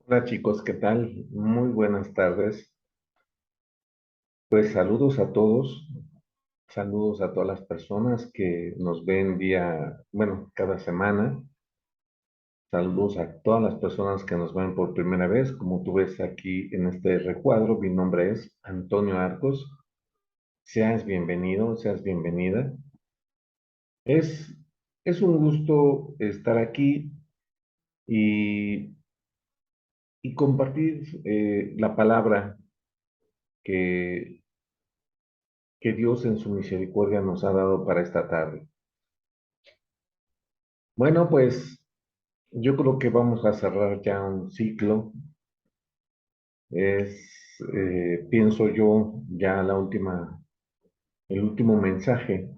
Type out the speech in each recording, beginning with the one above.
Hola chicos, ¿qué tal? Muy buenas tardes. Pues saludos a todas las personas que nos ven cada semana. Saludos a todas las personas que nos ven por primera vez. Como tú ves aquí en este recuadro, mi nombre es Antonio Arcos. Seas bienvenido, seas bienvenida. Es, es un gusto estar aquí y, y compartir la palabra que Dios en su misericordia nos ha dado para esta tarde. Bueno, pues yo creo que vamos a cerrar ya un ciclo. Pienso yo, ya el último mensaje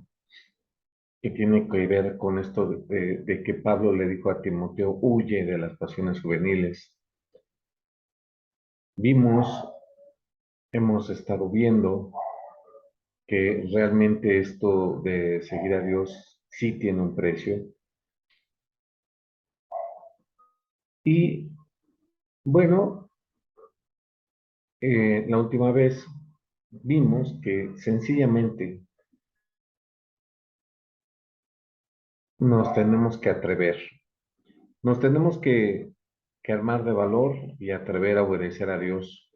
que tiene que ver con esto de que Pablo le dijo a Timoteo, huye de las pasiones juveniles. Vimos, hemos estado viendo que realmente esto de seguir a Dios sí tiene un precio. Y bueno, la última vez vimos que sencillamente nos tenemos que atrever, nos tenemos que armar de valor y atrever a obedecer a Dios.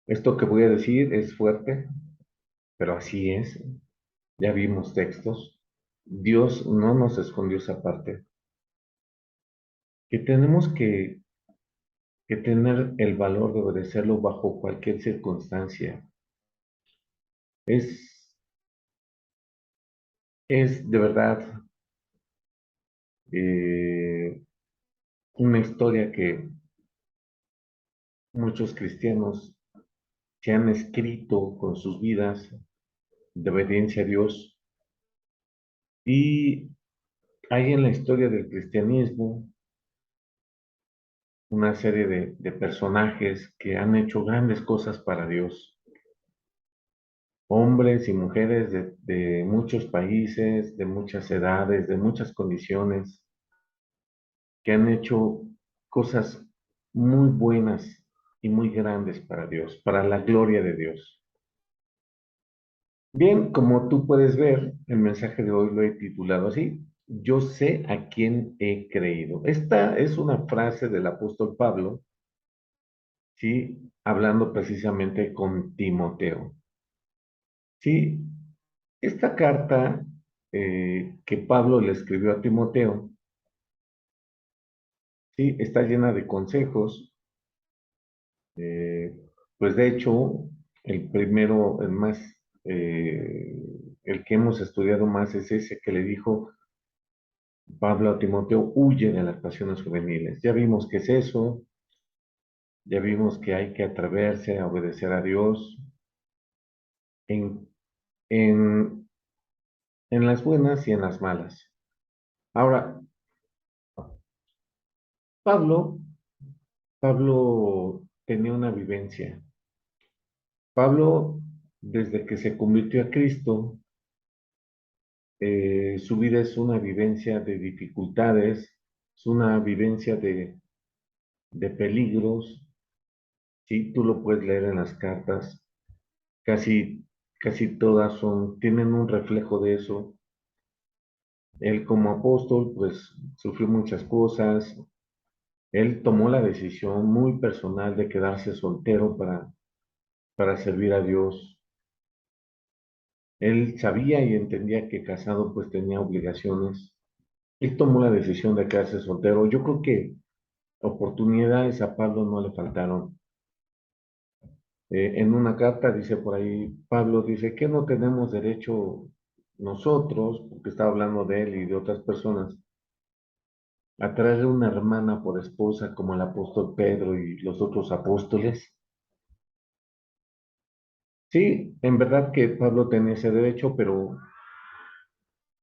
Esto que voy a decir es fuerte, pero así es. Ya vimos textos. Dios no nos escondió esa parte, que tenemos que tener el valor de obedecerlo bajo cualquier circunstancia. Es, es de verdad eh, una historia que muchos cristianos se han escrito con sus vidas de obediencia a Dios. Y hay en la historia del cristianismo una serie de personajes que han hecho grandes cosas para Dios. Hombres y mujeres de muchos países, de muchas edades, de muchas condiciones, que han hecho cosas muy buenas y muy grandes para Dios, para la gloria de Dios. Bien, como tú puedes ver, el mensaje de hoy lo he titulado así: Yo sé a quién he creído. Esta es una frase del apóstol Pablo, sí, hablando precisamente con Timoteo. Sí, esta carta que Pablo le escribió a Timoteo, sí, está llena de consejos. eh, pues de hecho, el primero, eh, el que hemos estudiado más es ese que le dijo Pablo a Timoteo: huye de las pasiones juveniles. Ya vimos qué es eso, ya vimos que hay que atreverse a obedecer a Dios en, en, en las buenas y en las malas. Ahora, Pablo, Pablo tenía una vivencia. Pablo, desde que se convirtió a Cristo, su vida es una vivencia de dificultades, es una vivencia de peligros. Sí, tú lo puedes leer en las cartas. Casi, casi todas tienen un reflejo de eso. Él como apóstol, pues sufrió muchas cosas. Él tomó la decisión muy personal de quedarse soltero para servir a Dios. Él sabía y entendía que casado pues tenía obligaciones. Él tomó la decisión de quedarse soltero. Yo creo que oportunidades a Pablo no le faltaron. En una carta dice por ahí, Pablo dice que no tenemos derecho nosotros, porque estaba hablando de él y de otras personas, a traer una hermana por esposa como el apóstol Pedro y los otros apóstoles. Sí, en verdad que Pablo tenía ese derecho, pero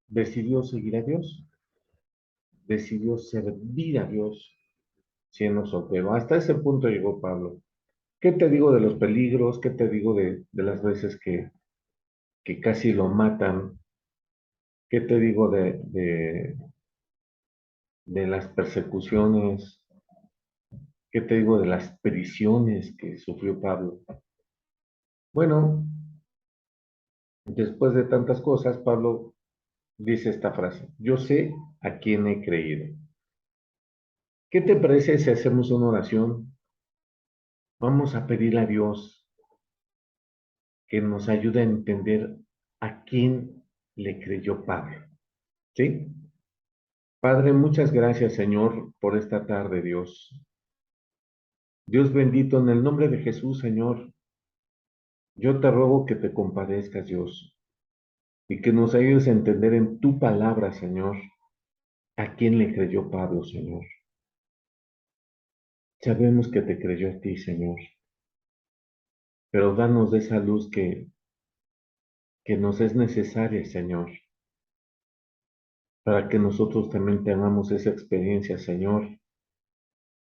decidió seguir a Dios, decidió servir a Dios siendo soltero. Hasta ese punto llegó Pablo. ¿Qué te digo de los peligros? ¿Qué te digo de las veces que casi lo matan? ¿Qué te digo de las persecuciones? ¿Qué te digo de las prisiones que sufrió Pablo? Bueno, después de tantas cosas, Pablo dice esta frase: yo sé a quién he creído. ¿Qué te parece si hacemos una oración? Vamos a pedirle a Dios que nos ayude a entender a quién le creyó Pablo. ¿Sí? Padre, muchas gracias, Señor, por esta tarde, Dios. Dios bendito, en el nombre de Jesús, Señor, yo te ruego que te compadezcas, Dios, y que nos ayudes a entender en tu palabra, Señor, a quién le creyó Pablo, Señor. Sabemos que te creyó a ti, Señor, pero danos de esa luz que nos es necesaria, Señor, para que nosotros también tengamos esa experiencia, Señor,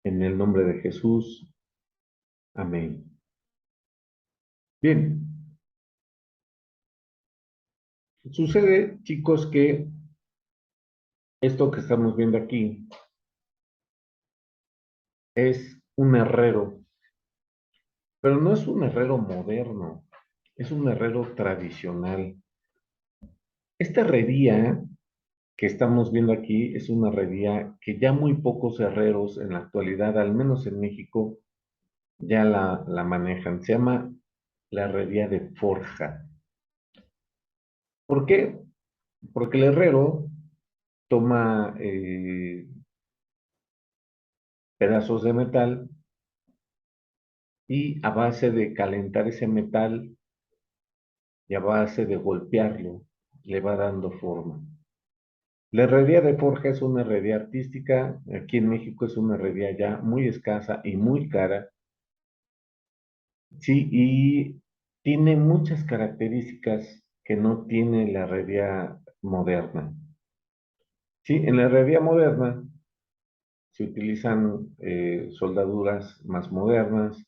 en el nombre de Jesús. Amén. Bien, sucede, chicos, que esto que estamos viendo aquí es un herrero, pero no es un herrero moderno, es un herrero tradicional. Esta herrería que estamos viendo aquí es una herrería que ya muy pocos herreros en la actualidad, al menos en México, ya la manejan. Se llama la herrería de forja. ¿Por qué? Porque el herrero toma pedazos de metal y a base de calentar ese metal y a base de golpearlo, le va dando forma. La herrería de forja es una herrería artística. Aquí en México es una herrería ya muy escasa y muy cara. Sí, y tiene muchas características que no tiene la herrería moderna. Sí, en la herrería moderna se utilizan soldaduras más modernas,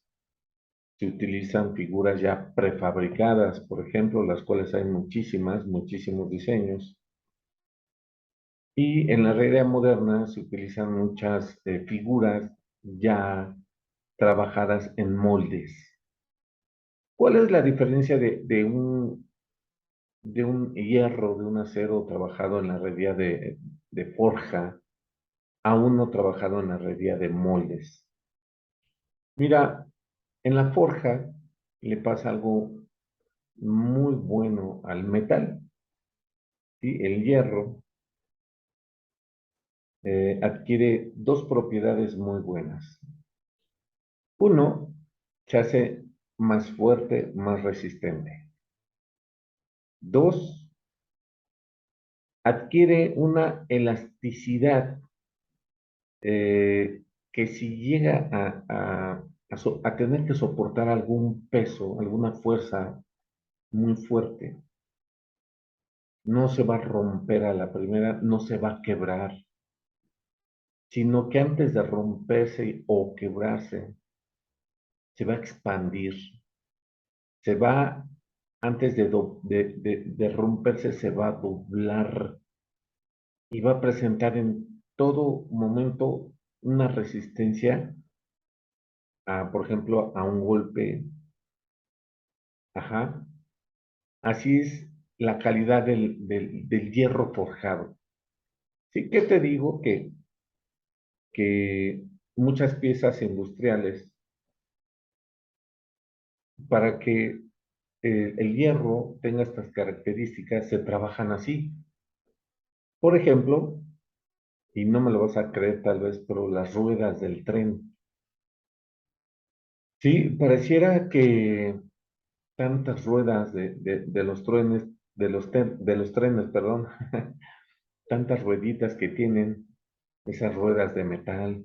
se utilizan figuras ya prefabricadas, por ejemplo, las cuales hay muchísimas, muchísimos diseños. Y en la herrería moderna se utilizan muchas figuras ya trabajadas en moldes. ¿Cuál es la diferencia de un hierro, de un acero trabajado en la herrería de forja a uno trabajado en la herrería de moldes? Mira, en la forja le pasa algo muy bueno al metal, ¿sí? El hierro adquiere dos propiedades muy buenas. Uno, se hace más fuerte, más resistente. Dos, adquiere una elasticidad que si llega a tener que soportar algún peso, alguna fuerza muy fuerte, no se va a romper a la primera, no se va a quebrar, sino que antes de romperse o quebrarse, se va a expandir, se va, antes de romperse, se va a doblar y va a presentar en todo momento una resistencia por ejemplo, a un golpe. Ajá. Así es la calidad del hierro forjado. Sí que te digo que muchas piezas industriales, para que el hierro tenga estas características, se trabajan así. Por ejemplo, y no me lo vas a creer tal vez, pero las ruedas del tren. Sí, pareciera que tantas ruedas de los trenes, de los trenes, perdón, tantas rueditas que tienen, esas ruedas de metal,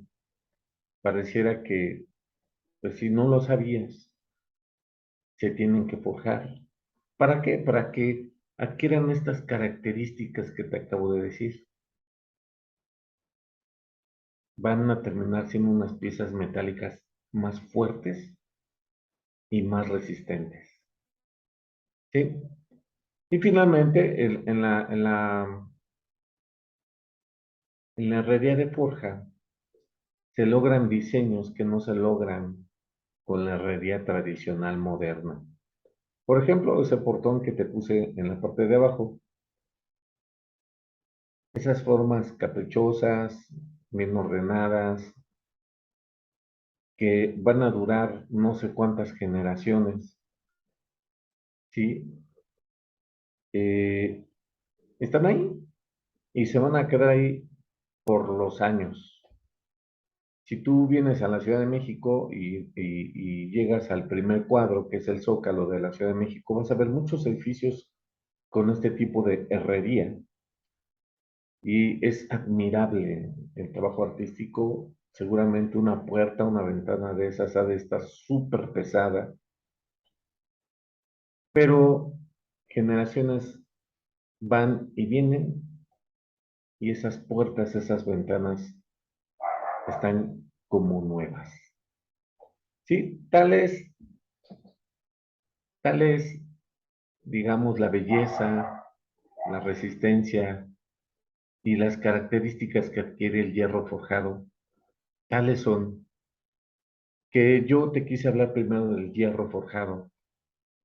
pareciera que, pues si no lo sabías, se tienen que forjar. ¿Para qué? Para que adquieran estas características que te acabo de decir. Van a terminar siendo unas piezas metálicas más fuertes y más resistentes. ¿Sí? Y finalmente, en la herrería de forja, se logran diseños que no se logran con la herrería tradicional moderna. Por ejemplo, ese portón que te puse en la parte de abajo, esas formas caprichosas, bien ordenadas, que van a durar no sé cuántas generaciones, ¿sí? Eh, Están ahí y se van a quedar ahí por los años. Si tú vienes a la Ciudad de México y llegas al primer cuadro, que es el Zócalo de la Ciudad de México, vas a ver muchos edificios con este tipo de herrería y es admirable el trabajo artístico. Seguramente una puerta, una ventana de esas ha de estar súper pesada, pero generaciones van y vienen y esas puertas, esas ventanas están como nuevas. Sí, tal es, digamos, la belleza, la resistencia y las características que adquiere el hierro forjado, tales son que yo te quise hablar primero del hierro forjado,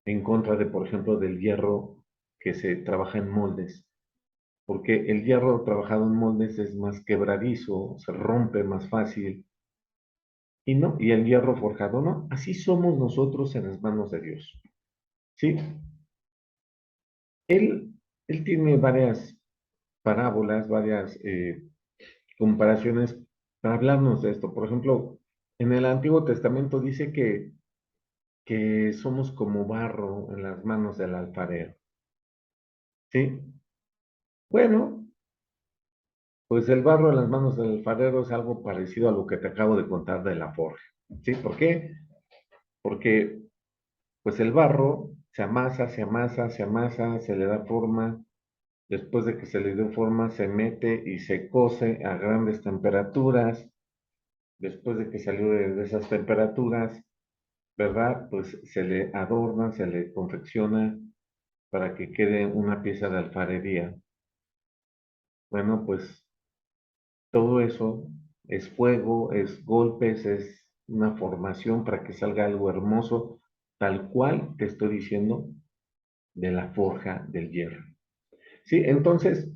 en contra de, por ejemplo, del hierro que se trabaja en moldes, porque el hierro trabajado en moldes es más quebradizo, se rompe más fácil, y no, y el hierro forjado no. Así somos nosotros en las manos de Dios. ¿Sí? Él, él tiene varias parábolas, varias comparaciones para hablarnos de esto. Por ejemplo, en el Antiguo Testamento dice que somos como barro en las manos del alfarero. ¿Sí? Bueno, pues el barro en las manos del alfarero es algo parecido a lo que te acabo de contar de la forja. ¿Sí? ¿Por qué? Porque pues el barro se amasa, se amasa, se amasa, se le da forma. Después de que se le dio forma, se mete y se cose a grandes temperaturas. Después de que salió de esas temperaturas, ¿verdad? Pues se le adorna, se le confecciona para que quede una pieza de alfarería. Bueno, pues todo eso es fuego, es golpes, es una formación para que salga algo hermoso, tal cual te estoy diciendo de la forja del hierro. Sí, entonces,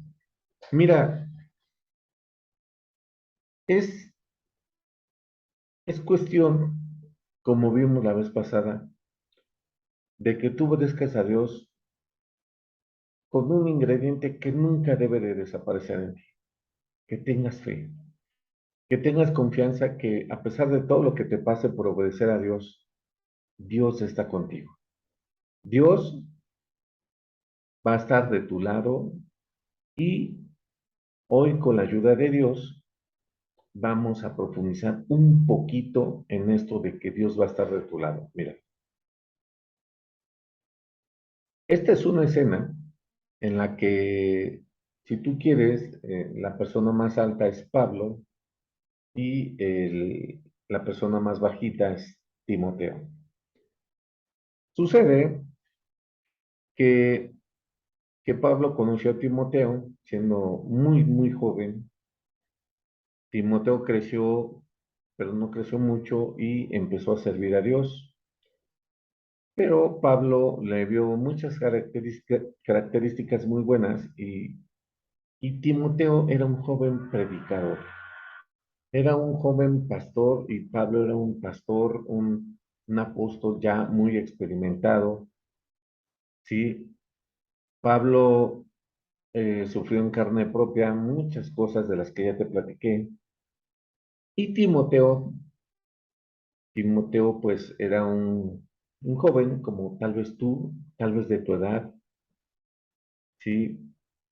mira, es, es cuestión, como vimos la vez pasada, de que tú obedezcas a Dios con un ingrediente que nunca debe de desaparecer en ti, que tengas fe, que tengas confianza que a pesar de todo lo que te pase por obedecer a Dios, Dios está contigo. Dios va a estar de tu lado y hoy con la ayuda de Dios vamos a profundizar un poquito en esto de que Dios va a estar de tu lado. Mira, esta es una escena en la que, si tú quieres, la persona más alta es Pablo y la persona más bajita es Timoteo. Sucede que, que Pablo conoció a Timoteo siendo muy, muy joven. Timoteo creció, pero no creció mucho y empezó a servir a Dios. Pero Pablo le vio muchas características muy buenas y Timoteo era un joven predicador. Era un joven pastor y Pablo era un pastor, un apóstol ya muy experimentado. Sí, Pablo sufrió en carne propia muchas cosas de las que ya te platiqué. Y Timoteo pues era un joven como tal vez tú, tal vez de tu edad. Sí,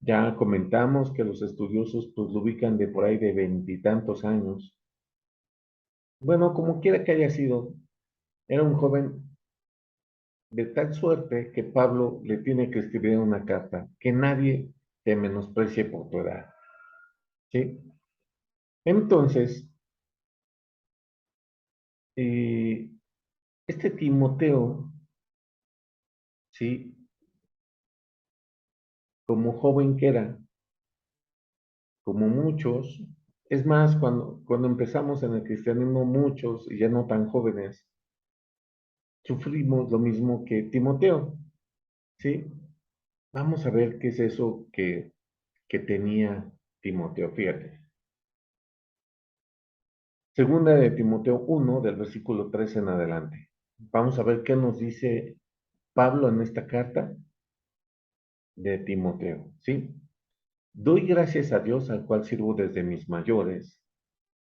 ya comentamos que los estudiosos pues lo ubican de por ahí de veintitantos años. Bueno, como quiera que haya sido, era un joven de tal suerte que Pablo le tiene que escribir una carta, que nadie te menosprecie por tu edad, ¿sí? Entonces, eh, este Timoteo, ¿sí? Como joven que era, como muchos, Es más, cuando empezamos en el cristianismo, muchos, y ya no tan jóvenes, sufrimos lo mismo que Timoteo, ¿sí? Vamos a ver qué es eso que tenía Timoteo, fíjate. Segunda de Timoteo 1, del versículo 13 en adelante. Vamos a ver qué nos dice Pablo en esta carta de Timoteo, ¿sí? Doy gracias a Dios al cual sirvo desde mis mayores,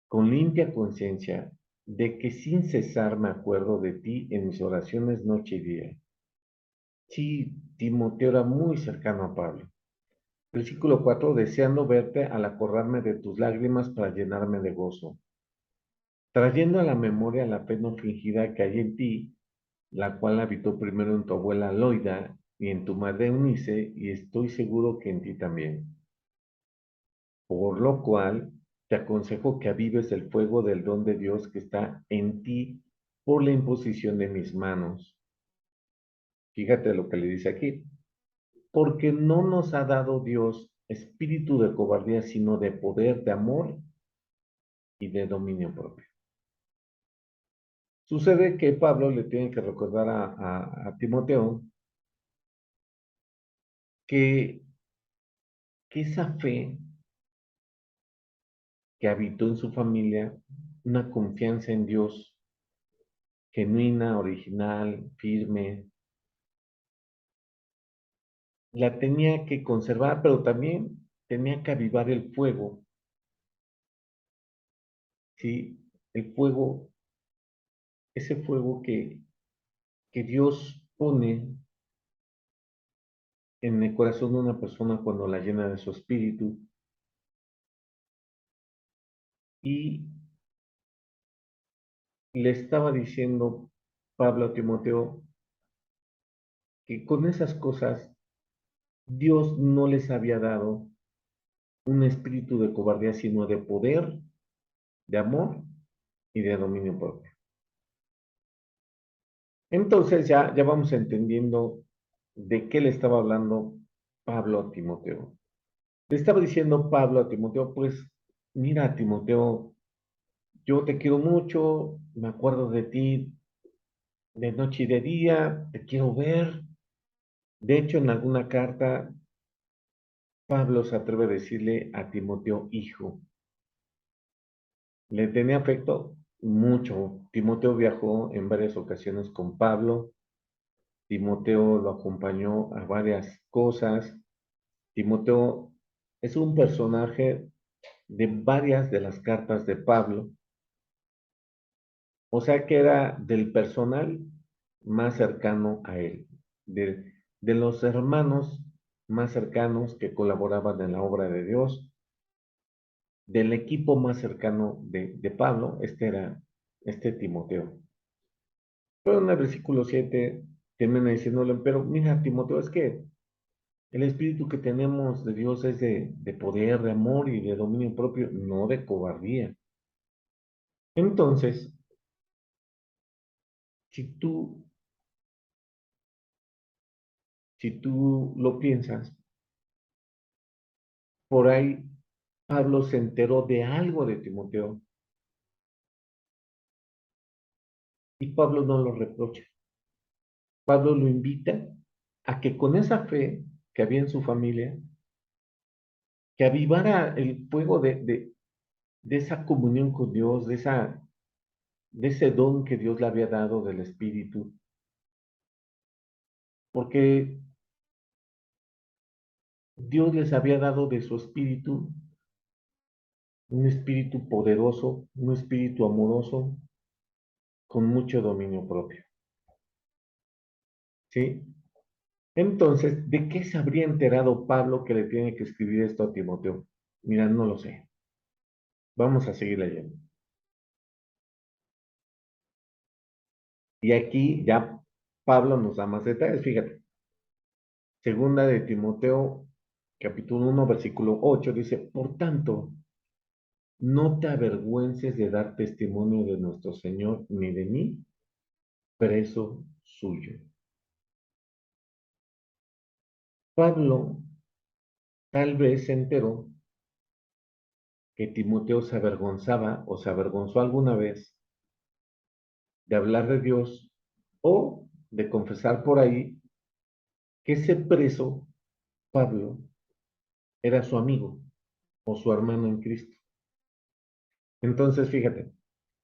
con limpia conciencia, de que sin cesar me acuerdo de ti en mis oraciones noche y día. Sí, Timoteo era muy cercano a Pablo. Versículo 4, deseando verte al acordarme de tus lágrimas para llenarme de gozo, trayendo a la memoria la fe no fingida que hay en ti, la cual habitó primero en tu abuela Loida y en tu madre Eunice, y estoy seguro que en ti también. Por lo cual, te aconsejo que avives el fuego del don de Dios que está en ti por la imposición de mis manos. Fíjate lo que le dice aquí. Porque no nos ha dado Dios espíritu de cobardía, sino de poder, de amor y de dominio propio. Sucede que Pablo le tiene que recordar a Timoteo que, que esa fe que habitó en su familia, una confianza en Dios genuina, original, firme, la tenía que conservar, pero también tenía que avivar el fuego, ¿sí? El fuego, ese fuego que Dios pone en el corazón de una persona cuando la llena de su espíritu. Y le estaba diciendo Pablo a Timoteo que con esas cosas Dios no les había dado un espíritu de cobardía, sino de poder, de amor y de dominio propio. Entonces ya vamos entendiendo de qué le estaba hablando Pablo a Timoteo. Le estaba diciendo Pablo a Timoteo, pues mira, Timoteo, yo te quiero mucho, me acuerdo de ti de noche y de día, te quiero ver. De hecho, en alguna carta, Pablo se atreve a decirle a Timoteo, hijo. Le tenía afecto mucho. Timoteo viajó en varias ocasiones con Pablo. Timoteo lo acompañó a varias cosas. Timoteo es un personaje de varias de las cartas de Pablo. O sea que era del personal más cercano a él, de los hermanos más cercanos que colaboraban en la obra de Dios, del equipo más cercano de Pablo, este era este Timoteo. Pero en el versículo 7 termina diciéndole, pero mira, Timoteo, es que el espíritu que tenemos de Dios es de poder, de amor y de dominio propio, no de cobardía. Entonces, si tú, si tú lo piensas, por ahí Pablo se enteró de algo de Timoteo y Pablo no lo reprocha. Pablo lo invita a que con esa fe que había en su familia, que avivara el fuego de esa comunión con Dios, de ese don que Dios le había dado del Espíritu, porque Dios les había dado de su Espíritu un Espíritu poderoso, un Espíritu amoroso, con mucho dominio propio, ¿sí? Entonces, ¿de qué se habría enterado Pablo que le tiene que escribir esto a Timoteo? Mira, no lo sé. Vamos a seguir leyendo. Y aquí ya Pablo nos da más detalles, fíjate. Segunda de Timoteo, capítulo 1, versículo 8, dice, por tanto, no te avergüences de dar testimonio de nuestro Señor ni de mí, preso suyo. Pablo tal vez se enteró que Timoteo se avergonzaba o se avergonzó alguna vez de hablar de Dios o de confesar por ahí que ese preso, Pablo, era su amigo o su hermano en Cristo. Entonces, fíjate,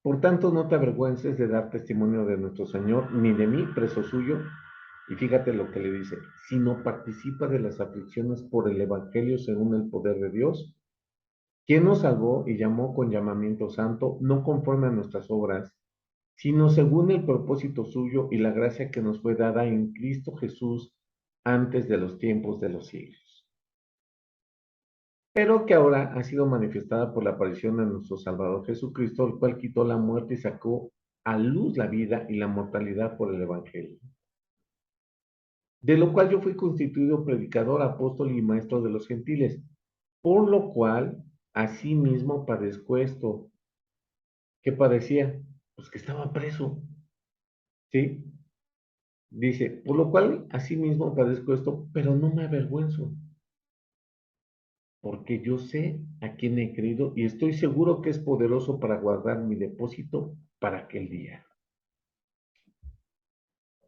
por tanto, no te avergüences de dar testimonio de nuestro Señor, ni de mí, preso suyo. Y fíjate lo que le dice, sino participa de las aflicciones por el Evangelio según el poder de Dios, quien nos salvó y llamó con llamamiento santo, no conforme a nuestras obras, sino según el propósito suyo y la gracia que nos fue dada en Cristo Jesús antes de los tiempos de los siglos, pero que ahora ha sido manifestada por la aparición de nuestro Salvador Jesucristo, el cual quitó la muerte y sacó a luz la vida y la mortalidad por el Evangelio, de lo cual yo fui constituido predicador, apóstol y maestro de los gentiles, por lo cual asimismo padezco esto. ¿Qué padecía? Pues que estaba preso, ¿sí? Dice, por lo cual asimismo padezco esto, pero no me avergüenzo, porque yo sé a quién he creído y estoy seguro que es poderoso para guardar mi depósito para aquel día.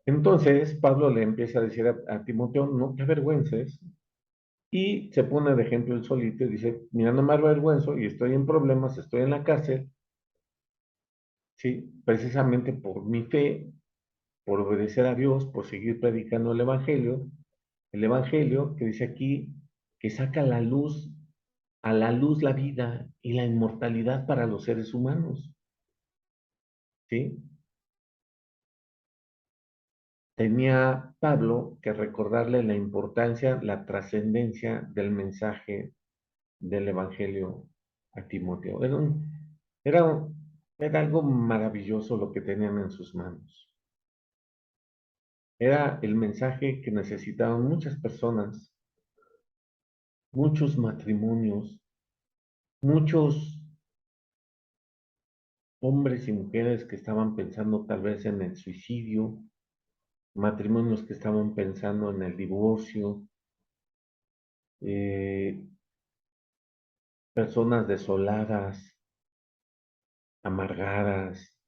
Entonces, Pablo le empieza a decir a Timoteo, no te avergüences, y se pone de ejemplo el solito y dice, mira, no me avergüenzo y estoy en problemas, estoy en la cárcel, ¿sí? Precisamente por mi fe, por obedecer a Dios, por seguir predicando el Evangelio que dice aquí que saca a la luz la vida y la inmortalidad para los seres humanos, ¿sí? Tenía Pablo que recordarle la importancia, la trascendencia del mensaje del Evangelio a Timoteo. Era, era algo maravilloso lo que tenían en sus manos. Era el mensaje que necesitaban muchas personas, muchos matrimonios, muchos hombres y mujeres que estaban pensando tal vez en el suicidio, matrimonios que estaban pensando en el divorcio, eh, personas desoladas, amargadas.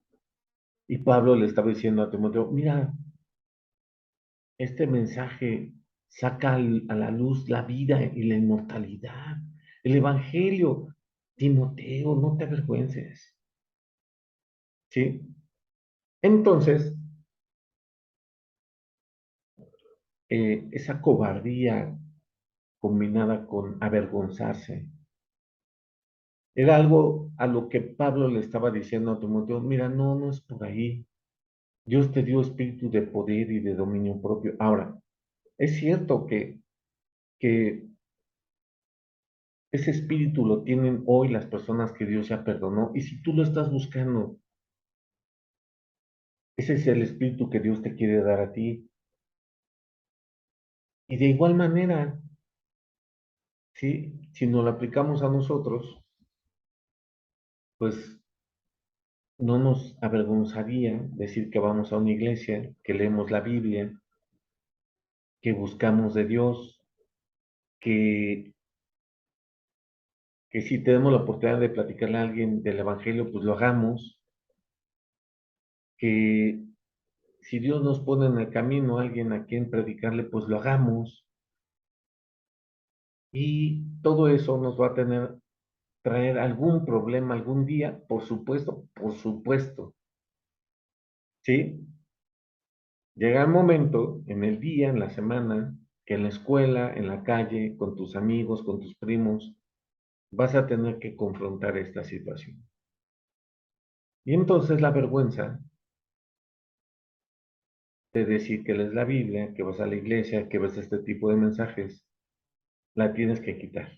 Y Pablo le estaba diciendo a Timoteo, mira, este mensaje saca a la luz la vida y la inmortalidad. El Evangelio, Timoteo, no te avergüences. ¿Sí? Entonces, esa cobardía combinada con avergonzarse, era algo a lo que Pablo le estaba diciendo a Timoteo, mira, no, no es por ahí. Dios te dio espíritu de poder y de dominio propio. Ahora, es cierto que ese espíritu lo tienen hoy las personas que Dios ya perdonó, y si tú lo estás buscando, ese es el espíritu que Dios te quiere dar a ti. Y de igual manera, ¿sí? Si nos lo aplicamos a nosotros, pues no nos avergonzaría decir que vamos a una iglesia, que leemos la Biblia, que buscamos de Dios, que, que si tenemos la oportunidad de platicarle a alguien del Evangelio, pues lo hagamos, que si Dios nos pone en el camino a alguien a quien predicarle, pues lo hagamos. Y todo eso nos va a traer algún problema algún día, por supuesto, ¿sí? Llega el momento, en el día, en la semana, que en la escuela, en la calle, con tus amigos, con tus primos, vas a tener que confrontar esta situación. Y entonces la vergüenza de decir que lees la Biblia, que vas a la iglesia, que ves este tipo de mensajes, la tienes que quitar.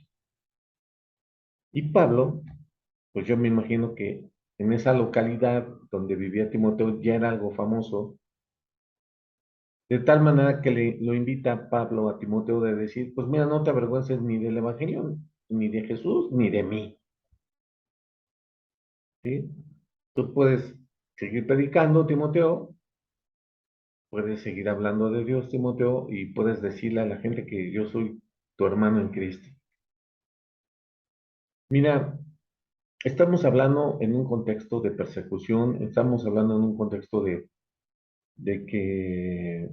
Y Pablo, pues yo me imagino que en esa localidad donde vivía Timoteo ya era algo famoso, de tal manera que lo invita Pablo a Timoteo de decir, pues mira, no te avergüences ni del Evangelio, ni de Jesús, ni de mí, ¿sí? Tú puedes seguir predicando, Timoteo, puedes seguir hablando de Dios, Timoteo, y puedes decirle a la gente que yo soy tu hermano en Cristo. Mira, Estamos hablando en un contexto de persecución, estamos hablando en un contexto de que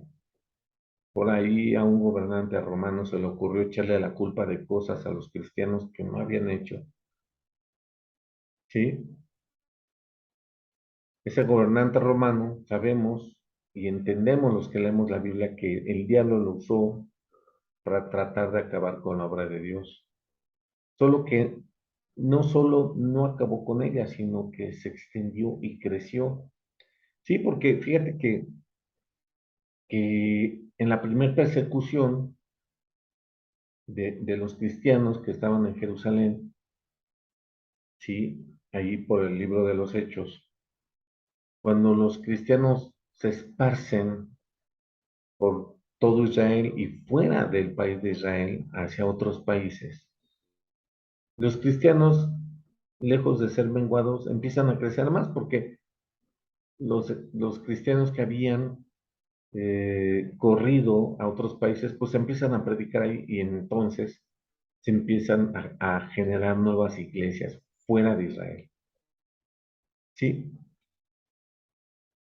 por ahí a un gobernante romano se le ocurrió echarle la culpa de cosas a los cristianos que no habían hecho, ¿sí? Ese gobernante romano, sabemos y entendemos los que leemos la Biblia que el diablo lo usó para tratar de acabar con la obra de Dios. Solo que no solo no acabó con ella, sino que se extendió y creció. Sí, porque fíjate que en la primera persecución de los cristianos que estaban en Jerusalén, sí, ahí por el libro de los Hechos, cuando los cristianos se esparcen por todo Israel y fuera del país de Israel hacia otros países, los cristianos, lejos de ser menguados, empiezan a crecer más porque los cristianos que habían corrido a otros países, pues empiezan a predicar ahí y entonces se empiezan a generar nuevas iglesias fuera de Israel. ¿Sí?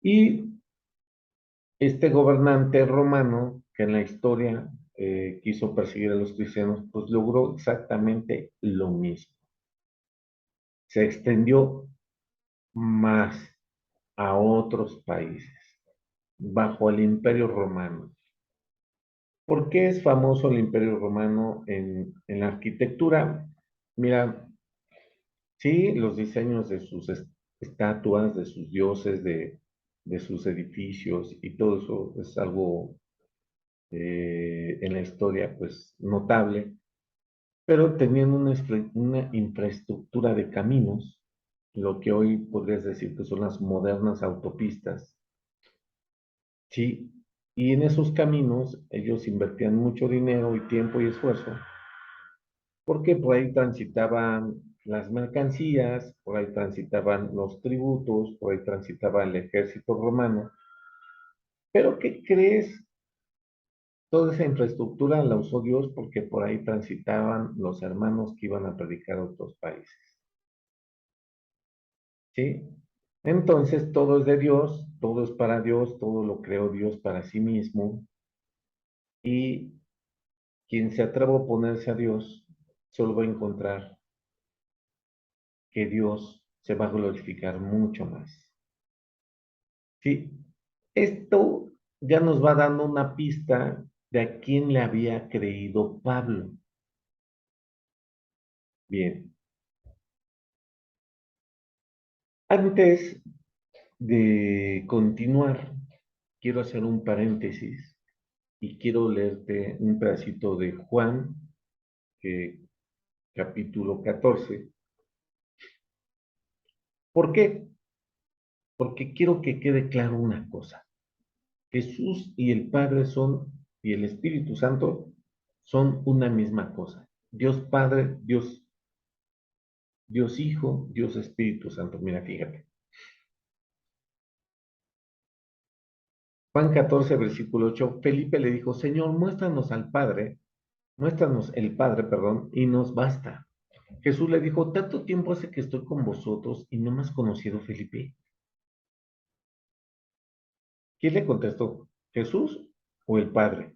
Y este gobernante romano, que en la historia quiso perseguir a los cristianos, pues logró exactamente lo mismo. Se extendió más a otros países bajo el Imperio Romano. ¿Por qué es famoso el Imperio Romano en la arquitectura? Mira, sí, los diseños de sus estatuas, de sus dioses, de sus edificios y todo eso es algo en la historia pues notable, pero tenían una infraestructura de caminos, lo que hoy podrías decir que son las modernas autopistas, ¿sí? Y en esos caminos ellos invertían mucho dinero y tiempo y esfuerzo porque por ahí transitaban las mercancías, por ahí transitaban los tributos, por ahí transitaba el ejército romano. Pero ¿qué crees? Toda esa infraestructura la usó Dios porque por ahí transitaban los hermanos que iban a predicar a otros países. ¿Sí? Entonces todo es de Dios, todo es para Dios, todo lo creó Dios para sí mismo. Y quien se atreva a oponerse a Dios, solo va a encontrar que Dios se va a glorificar mucho más. Sí, esto ya nos va dando una pista de a quién le había creído Pablo. Bien, antes de continuar, quiero hacer un paréntesis y quiero leerte un pedacito de Juan, capítulo 14. ¿Por qué? Porque quiero que quede claro una cosa. Jesús y el Padre y el Espíritu Santo son una misma cosa. Dios Padre, Dios Hijo, Dios Espíritu Santo. Mira, fíjate. Juan 14, versículo 8. Felipe le dijo, Señor, muéstranos el Padre, perdón, y nos basta. Jesús le dijo, tanto tiempo hace que estoy con vosotros y no me has conocido, Felipe. ¿Quién le contestó? ¿Jesús o el Padre?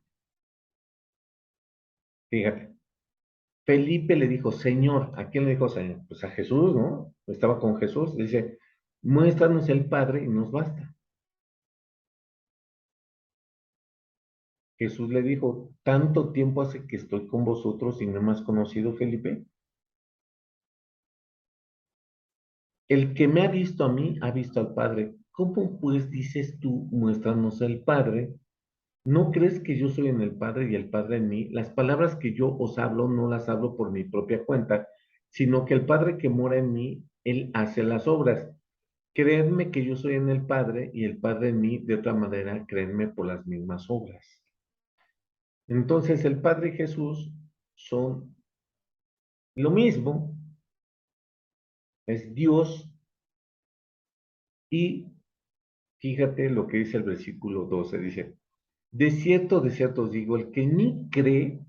Fíjate. Felipe le dijo, Señor, ¿a quién le dijo Señor? Pues a Jesús, ¿no? Estaba con Jesús. Dice, muéstranos el Padre y nos basta. Jesús le dijo, tanto tiempo hace que estoy con vosotros y no me has conocido, Felipe. El que me ha visto a mí, ha visto al Padre. ¿Cómo pues dices tú, muéstranos el Padre? ¿No crees que yo soy en el Padre y el Padre en mí? Las palabras que yo os hablo no las hablo por mi propia cuenta, sino que el Padre que mora en mí, Él hace las obras. Creedme que yo soy en el Padre y el Padre en mí, de otra manera, créanme por las mismas obras. Entonces el Padre y Jesús son lo mismo, es Dios y fíjate lo que dice el versículo 12, dice, de cierto os digo, el que ni cree,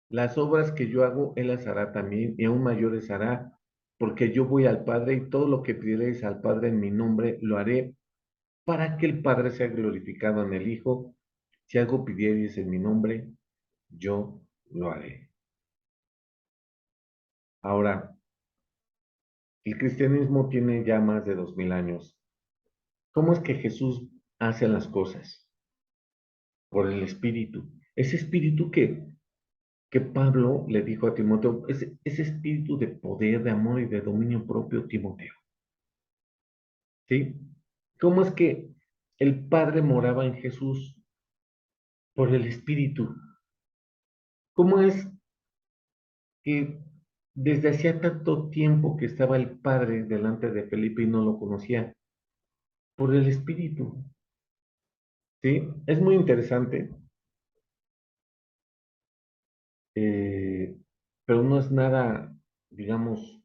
las obras que yo hago, él las hará también y aún mayores hará, porque yo voy al Padre y todo lo que pidiereis al Padre en mi nombre lo haré para que el Padre sea glorificado en el Hijo. Si algo pidiereis en mi nombre, yo lo haré. Ahora, el cristianismo tiene ya más de 2000 años. ¿Cómo es que Jesús hace las cosas? Por el Espíritu. Ese Espíritu que Pablo le dijo a Timoteo, ese espíritu de poder, de amor y de dominio propio, Timoteo. ¿Sí? ¿Cómo es que el Padre moraba en Jesús? Por el Espíritu. ¿Cómo es que desde hacía tanto tiempo que estaba el Padre delante de Felipe y no lo conocía? Por el Espíritu. ¿Sí? Es muy interesante, eh, pero no es nada, digamos,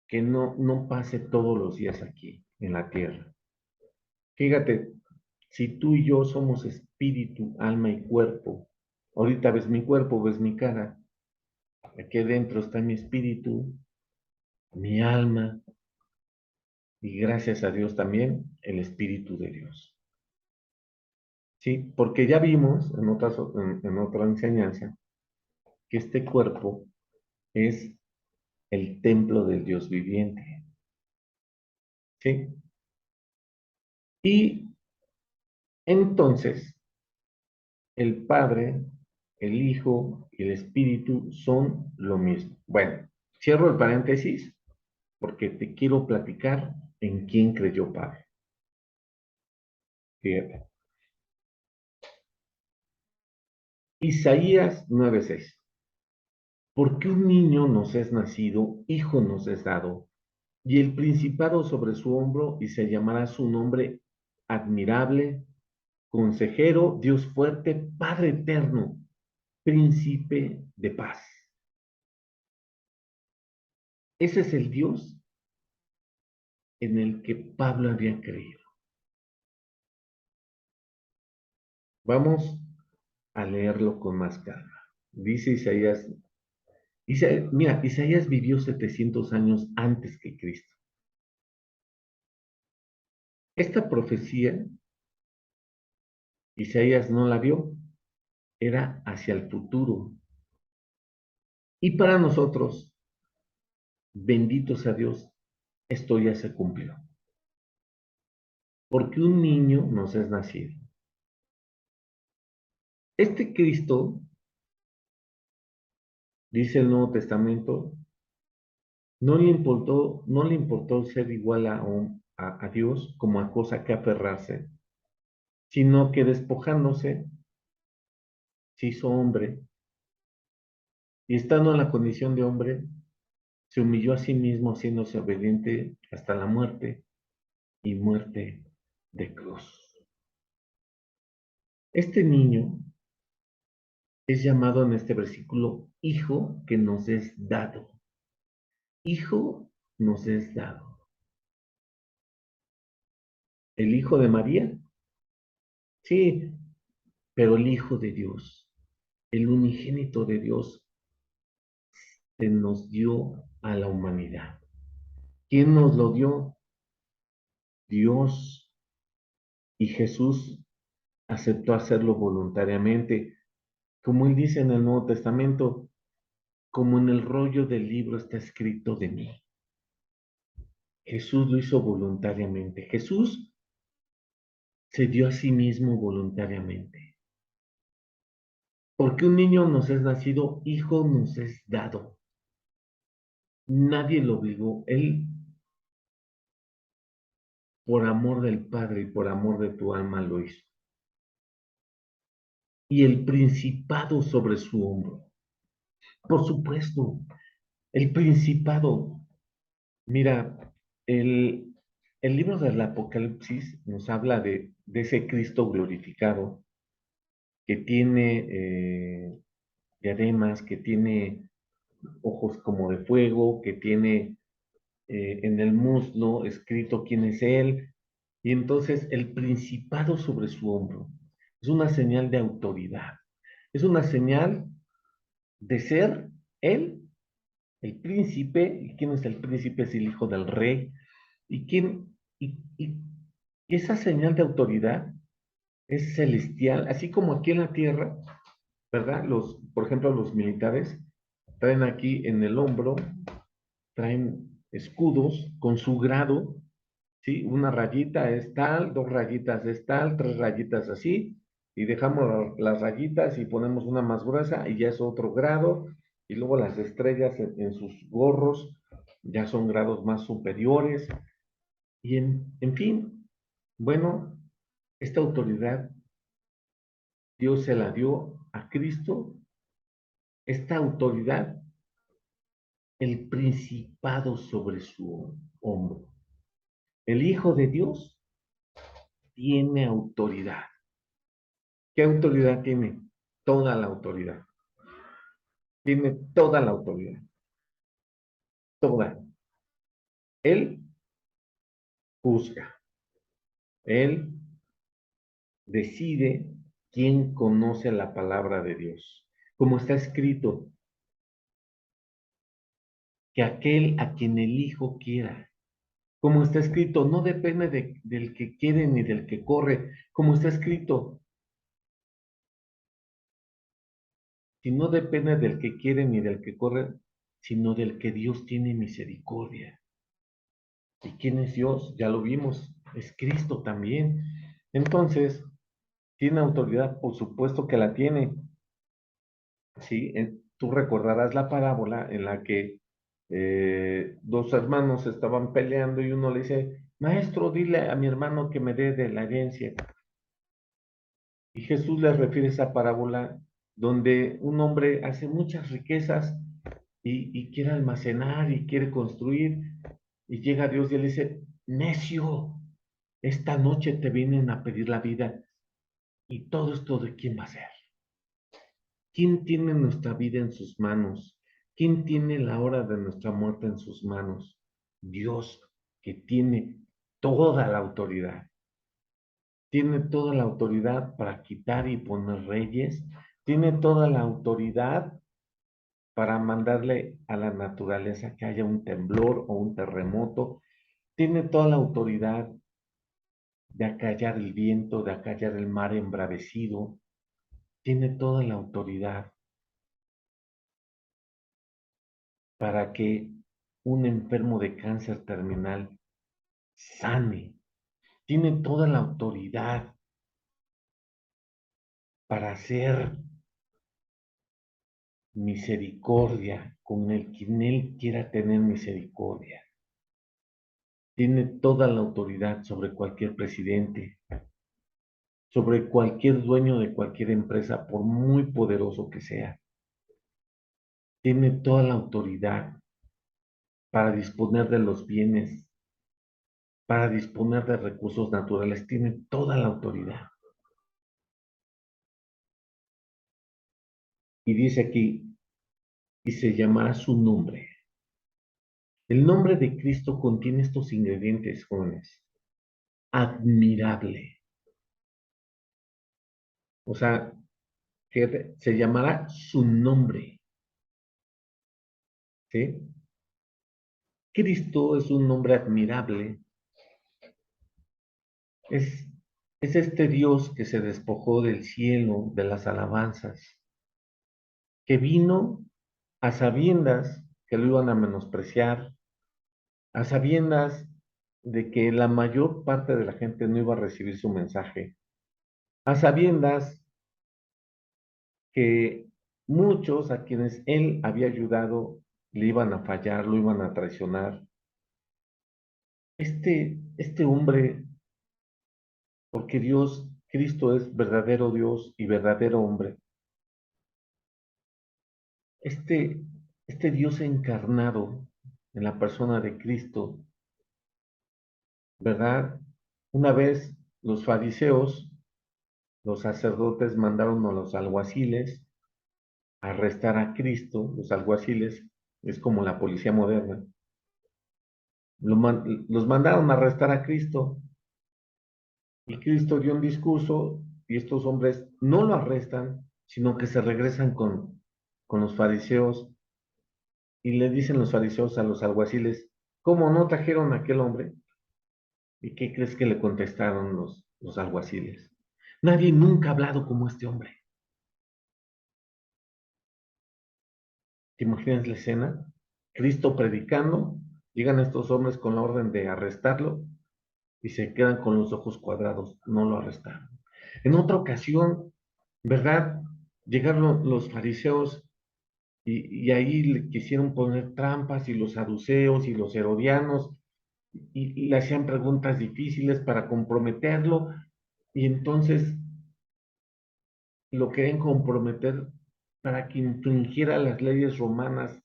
que no pase todos los días aquí, en la tierra. Fíjate, si tú y yo somos espíritu, alma y cuerpo, ahorita ves mi cuerpo, ves mi cara, aquí adentro está mi espíritu, mi alma y gracias a Dios también el espíritu de Dios. ¿Sí? Porque ya vimos en otra enseñanza que este cuerpo es el templo del Dios viviente. ¿Sí? Y entonces el Padre, el Hijo y el Espíritu son lo mismo. Bueno, cierro el paréntesis porque te quiero platicar en quién creyó Pablo. Fíjate. Isaías 9:6. Porque un niño nos es nacido, hijo nos es dado, y el principado sobre su hombro, y se llamará su nombre admirable, consejero, Dios fuerte, Padre eterno, príncipe de paz. Ese es el Dios en el que Pablo había creído. Vamos a leerlo con más calma. Dice Isaías, mira, Isaías vivió 700 años antes que Cristo. Esta profecía, Isaías no la vio, era hacia el futuro. Y para nosotros, bendito sea Dios, esto ya se cumplió. Porque un niño nos es nacido. Este Cristo, dice el Nuevo Testamento, no le importó ser igual a Dios como a cosa que aferrarse, sino que despojándose, se hizo hombre y estando en la condición de hombre, se humilló a sí mismo haciéndose obediente hasta la muerte y muerte de cruz. Este niño es llamado en este versículo hijo que nos es dado. Hijo nos es dado. ¿El hijo de María? Sí, pero el hijo de Dios, el unigénito de Dios, se nos dio a la humanidad. ¿Quién nos lo dio? Dios. Y Jesús aceptó hacerlo voluntariamente. Como él dice en el Nuevo Testamento, como en el rollo del libro está escrito de mí. Jesús lo hizo voluntariamente. Jesús se dio a sí mismo voluntariamente. Porque un niño nos es nacido, hijo nos es dado. Nadie lo obligó. Él, por amor del Padre y por amor de tu alma, lo hizo. Y el principado sobre su hombro. Por supuesto, el principado. Mira, el libro del Apocalipsis nos habla de ese Cristo glorificado que tiene diademas, que tiene ojos como de fuego, que tiene en el muslo escrito quién es Él, y entonces el principado sobre su hombro es una señal de autoridad, es una señal de ser Él el príncipe. ¿Y quién es el príncipe? Es el hijo del rey. ¿Y quién? Y esa señal de autoridad es celestial, así como aquí en la tierra, ¿verdad? Por ejemplo, los militares traen aquí en el hombro, traen escudos con su grado, ¿sí? Una rayita es tal, dos rayitas es tal, tres rayitas así, y dejamos las rayitas y ponemos una más gruesa y ya es otro grado, y luego las estrellas en sus gorros ya son grados más superiores, y en fin, bueno, esta autoridad Dios se la dio a Cristo, esta autoridad, el principado sobre su hombro. El Hijo de Dios tiene autoridad. ¿Qué autoridad tiene? Toda la autoridad. Tiene toda la autoridad. Toda. Él juzga. Él decide quién conoce la palabra de Dios. Como está escrito, que aquel a quien el Hijo quiera. Como está escrito, no depende del que quiere ni del que corre. Como está escrito, si no depende del que quiere ni del que corre, sino del que Dios tiene misericordia. ¿Y quién es Dios? Ya lo vimos, es Cristo también. Entonces, ¿tiene autoridad? Por supuesto que la tiene. Sí, tú recordarás la parábola en la que dos hermanos estaban peleando y uno le dice, maestro, dile a mi hermano que me dé de la herencia. Y Jesús le refiere esa parábola donde un hombre hace muchas riquezas y quiere almacenar y quiere construir y llega Dios y le dice, necio, esta noche te vienen a pedir la vida y todo esto de quién va a ser. ¿Quién tiene nuestra vida en sus manos? ¿Quién tiene la hora de nuestra muerte en sus manos? Dios, que tiene toda la autoridad. Tiene toda la autoridad para quitar y poner reyes. Tiene toda la autoridad para mandarle a la naturaleza que haya un temblor o un terremoto. Tiene toda la autoridad de acallar el viento, de acallar el mar embravecido. Tiene toda la autoridad para que un enfermo de cáncer terminal sane. Tiene toda la autoridad para hacer misericordia con el quien él quiera tener misericordia. Tiene toda la autoridad sobre cualquier presidente, sobre cualquier dueño de cualquier empresa, por muy poderoso que sea. Tiene toda la autoridad para disponer de los bienes, para disponer de recursos naturales. Tiene toda la autoridad. Y dice aquí, y se llamará su nombre. El nombre de Cristo contiene estos ingredientes, jóvenes. Admirable. O sea, que se llamará su nombre. ¿Sí? Cristo es un nombre admirable. Es, es este Dios que se despojó del cielo, de las alabanzas, que vino a sabiendas que lo iban a menospreciar, a sabiendas de que la mayor parte de la gente no iba a recibir su mensaje, a sabiendas que muchos a quienes él había ayudado le iban a fallar, lo iban a traicionar. Este hombre, porque Dios, Cristo es verdadero Dios y verdadero hombre, este, este Dios encarnado en la persona de Cristo, ¿verdad? Una vez los fariseos, los sacerdotes mandaron a los alguaciles a arrestar a Cristo. Los alguaciles es como la policía moderna. Los mandaron a arrestar a Cristo y Cristo dio un discurso y estos hombres no lo arrestan, sino que se regresan con los fariseos Y le dicen los fariseos a los alguaciles, ¿cómo no trajeron a aquel hombre? ¿Y qué crees que le contestaron los alguaciles? Nadie nunca ha hablado como este hombre. ¿Te imaginas la escena? Cristo predicando, llegan estos hombres con la orden de arrestarlo y se quedan con los ojos cuadrados, no lo arrestaron. En otra ocasión, ¿verdad? Llegaron los fariseos y ahí le quisieron poner trampas y los saduceos y los herodianos y le hacían preguntas difíciles para comprometerlo y entonces lo querían comprometer para que infringiera las leyes romanas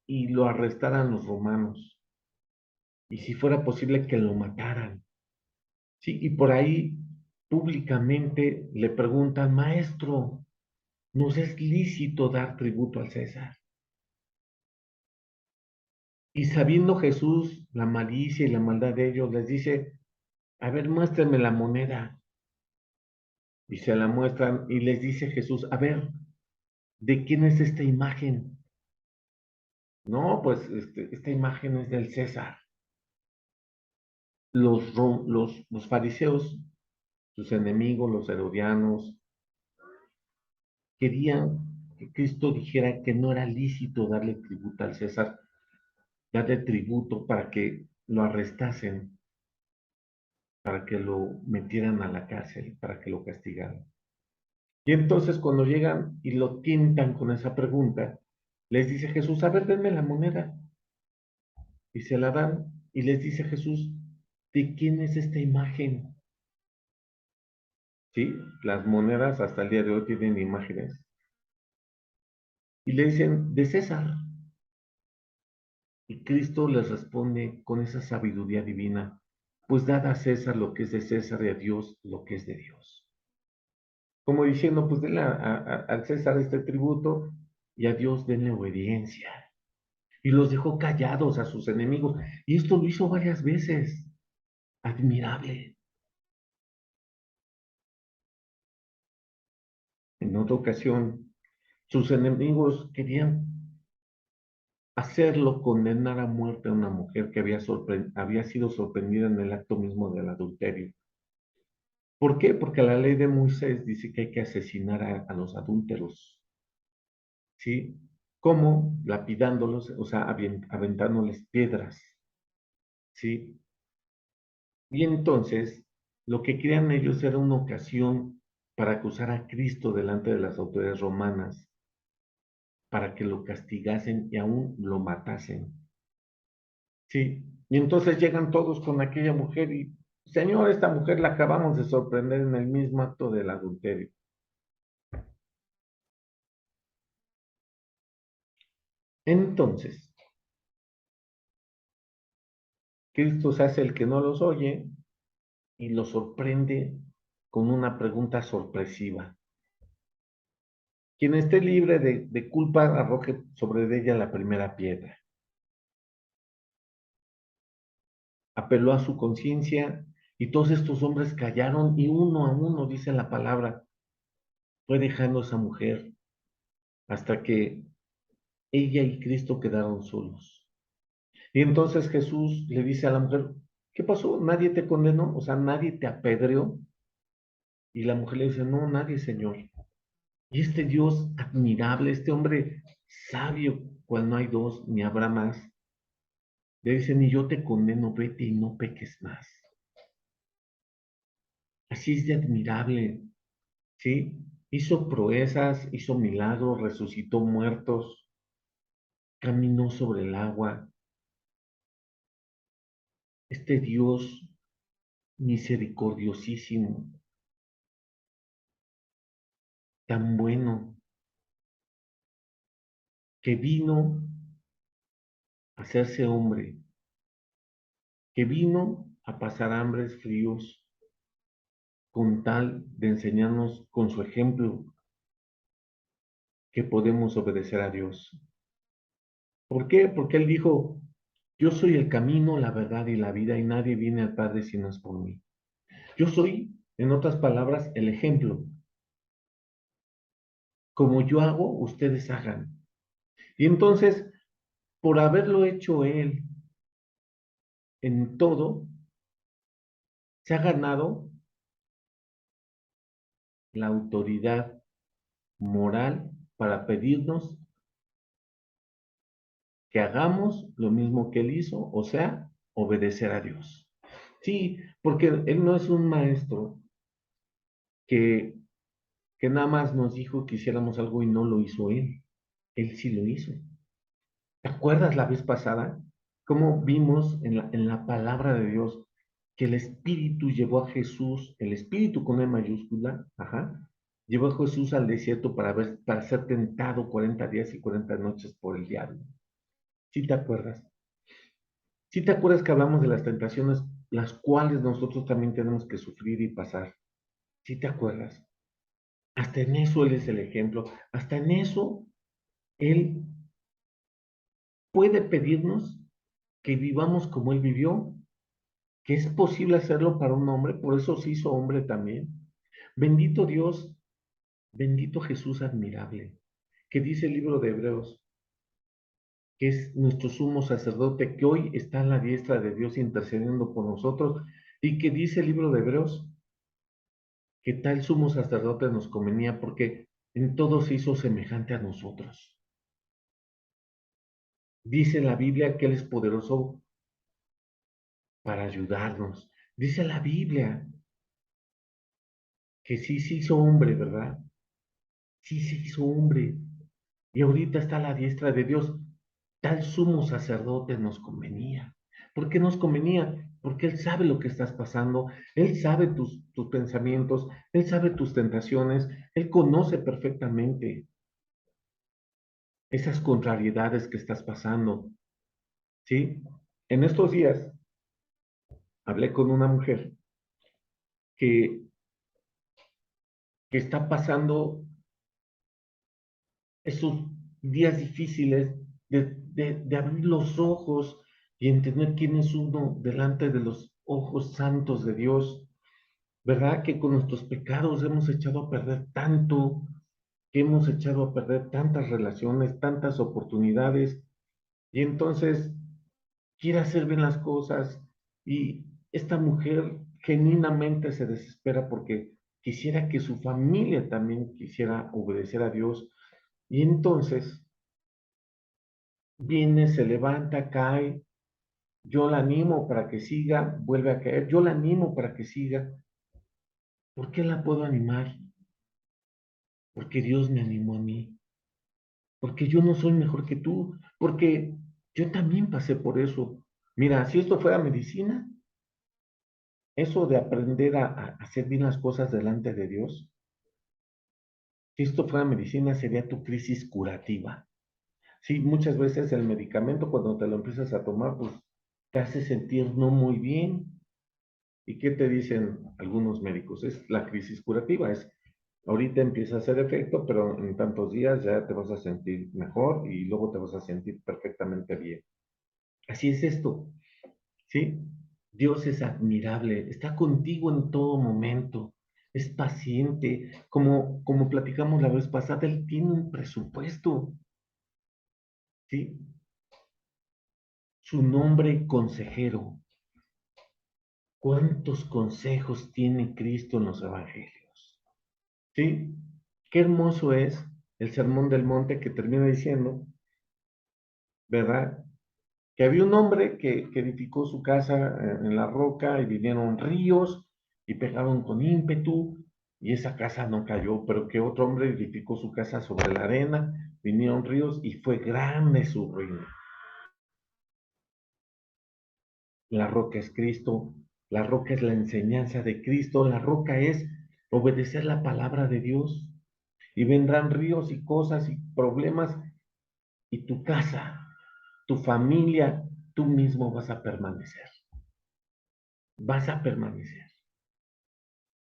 y lo arrestaran los romanos y si fuera posible que lo mataran. Sí, y por ahí públicamente le preguntan, maestro, ¿nos es lícito dar tributo al César? Y sabiendo Jesús la malicia y la maldad de ellos, les dice, a ver, muéstrenme la moneda. Y se la muestran y les dice Jesús, a ver, ¿de quién es esta imagen? No, pues esta imagen es del César. Los fariseos, sus enemigos, los herodianos, querían que Cristo dijera que no era lícito darle tributo al César, darle tributo para que lo arrestasen, para que lo metieran a la cárcel, para que lo castigaran. Y entonces cuando llegan y lo tientan con esa pregunta, les dice Jesús, a ver, denme la moneda. Y se la dan y les dice Jesús, ¿de quién es esta imagen? ¿Sí? Las monedas hasta el día de hoy tienen imágenes. Y le dicen, de César. Y Cristo les responde con esa sabiduría divina, pues dad a César lo que es de César y a Dios lo que es de Dios. Como diciendo, pues denle al César este tributo y a Dios denle obediencia. Y los dejó callados a sus enemigos. Y esto lo hizo varias veces. Admirable. En otra ocasión, sus enemigos querían hacerlo condenar a muerte a una mujer que había sido sorprendida en el acto mismo del adulterio. ¿Por qué? Porque la ley de Moisés dice que hay que asesinar a los adúlteros, ¿sí? ¿Cómo? Lapidándolos, o sea, aventándoles piedras, ¿sí? Y entonces, lo que querían ellos era una ocasión para acusar a Cristo delante de las autoridades romanas, para que lo castigasen y aún lo matasen, ¿sí? Y entonces llegan todos con aquella mujer y, Señor, esta mujer la acabamos de sorprender en el mismo acto del adulterio. Entonces, Cristo se hace el que no los oye y los sorprende con una pregunta sorpresiva. Quien esté libre de culpa, arroje sobre ella la primera piedra. Apeló a su conciencia y todos estos hombres callaron y uno a uno, dice la palabra, fue dejando a esa mujer hasta que ella y Cristo quedaron solos. Y entonces Jesús le dice a la mujer, ¿qué pasó? ¿Nadie te condenó? O sea, ¿nadie te apedreó? Y la mujer le dice, no, nadie, Señor. Y este Dios admirable, este hombre sabio, cual no hay dos, ni habrá más, le dice, ni yo te condeno, vete y no peques más. Así es de admirable, ¿sí? Hizo proezas, hizo milagros, resucitó muertos, caminó sobre el agua. Este Dios misericordiosísimo, tan bueno, que vino a hacerse hombre, que vino a pasar hambres, fríos, con tal de enseñarnos con su ejemplo que podemos obedecer a Dios. ¿Por qué? Porque Él dijo, yo soy el camino, la verdad y la vida y nadie viene al Padre si no es por mí. Yo soy, en otras palabras, el ejemplo. Como yo hago, ustedes hagan. Y entonces, por haberlo hecho Él en todo, se ha ganado la autoridad moral para pedirnos que hagamos lo mismo que Él hizo, o sea, obedecer a Dios. Sí, porque Él no es un maestro que, que nada más nos dijo que hiciéramos algo y no lo hizo Él. Él sí lo hizo. ¿Te acuerdas la vez pasada cómo vimos en la palabra de Dios que el Espíritu llevó a Jesús, el Espíritu con E mayúscula, ajá, llevó a Jesús al desierto para ser tentado 40 días y 40 noches por el diablo? ¿Sí te acuerdas? ¿Sí te acuerdas que hablamos de las tentaciones, las cuales nosotros también tenemos que sufrir y pasar? ¿Sí te acuerdas? Hasta en eso Él es el ejemplo. Hasta en eso Él puede pedirnos que vivamos como Él vivió, que es posible hacerlo para un hombre, por eso se hizo hombre también. Bendito Dios, bendito Jesús admirable, que dice el libro de Hebreos, que es nuestro sumo sacerdote, que hoy está en la diestra de Dios intercediendo por nosotros, y que dice el libro de Hebreos, que tal sumo sacerdote nos convenía porque en todo se hizo semejante a nosotros. Dice la Biblia que Él es poderoso para ayudarnos. Dice la Biblia que sí se hizo hombre, ¿verdad? Sí se hizo hombre. Y ahorita está a la diestra de Dios. Tal sumo sacerdote nos convenía. ¿Por qué nos convenía? Porque Él sabe lo que estás pasando, Él sabe tus pensamientos, Él sabe tus tentaciones, Él conoce perfectamente esas contrariedades que estás pasando, ¿sí? En estos días hablé con una mujer que, que está pasando esos días difíciles de abrir los ojos y entender quién es uno delante de los ojos santos de Dios, ¿verdad? Que con nuestros pecados hemos echado a perder tanto, que hemos echado a perder tantas relaciones, tantas oportunidades, y entonces quiere hacer bien las cosas, y esta mujer genuinamente se desespera porque quisiera que su familia también quisiera obedecer a Dios, y entonces viene, se levanta, cae, yo la animo para que siga, vuelve a caer, yo la animo para que siga. ¿Por qué la puedo animar? Porque Dios me animó a mí, porque yo no soy mejor que tú, porque yo también pasé por eso. Mira, si esto fuera medicina, eso de aprender a hacer bien las cosas delante de Dios, si esto fuera medicina, sería tu crisis curativa. Sí, muchas veces el medicamento cuando te lo empiezas a tomar, pues te hace sentir no muy bien. ¿Y qué te dicen algunos médicos? Es la crisis curativa, es ahorita empieza a hacer efecto, pero en tantos días ya te vas a sentir mejor y luego te vas a sentir perfectamente bien. Así es esto, ¿sí? Dios es admirable, está contigo en todo momento, es paciente, como platicamos la vez pasada, Él tiene un presupuesto, ¿sí? Su nombre consejero. ¿Cuántos consejos tiene Cristo en los evangelios? ¿Sí? Qué hermoso es el sermón del monte que termina diciendo, ¿verdad? Que había un hombre que edificó su casa en la roca y vinieron ríos y pegaron con ímpetu y esa casa no cayó, pero que otro hombre edificó su casa sobre la arena, vinieron ríos y fue grande su ruina. La roca es Cristo, la roca es la enseñanza de Cristo, la roca es obedecer la palabra de Dios y vendrán ríos y cosas y problemas y tu casa, tu familia, tú mismo vas a permanecer,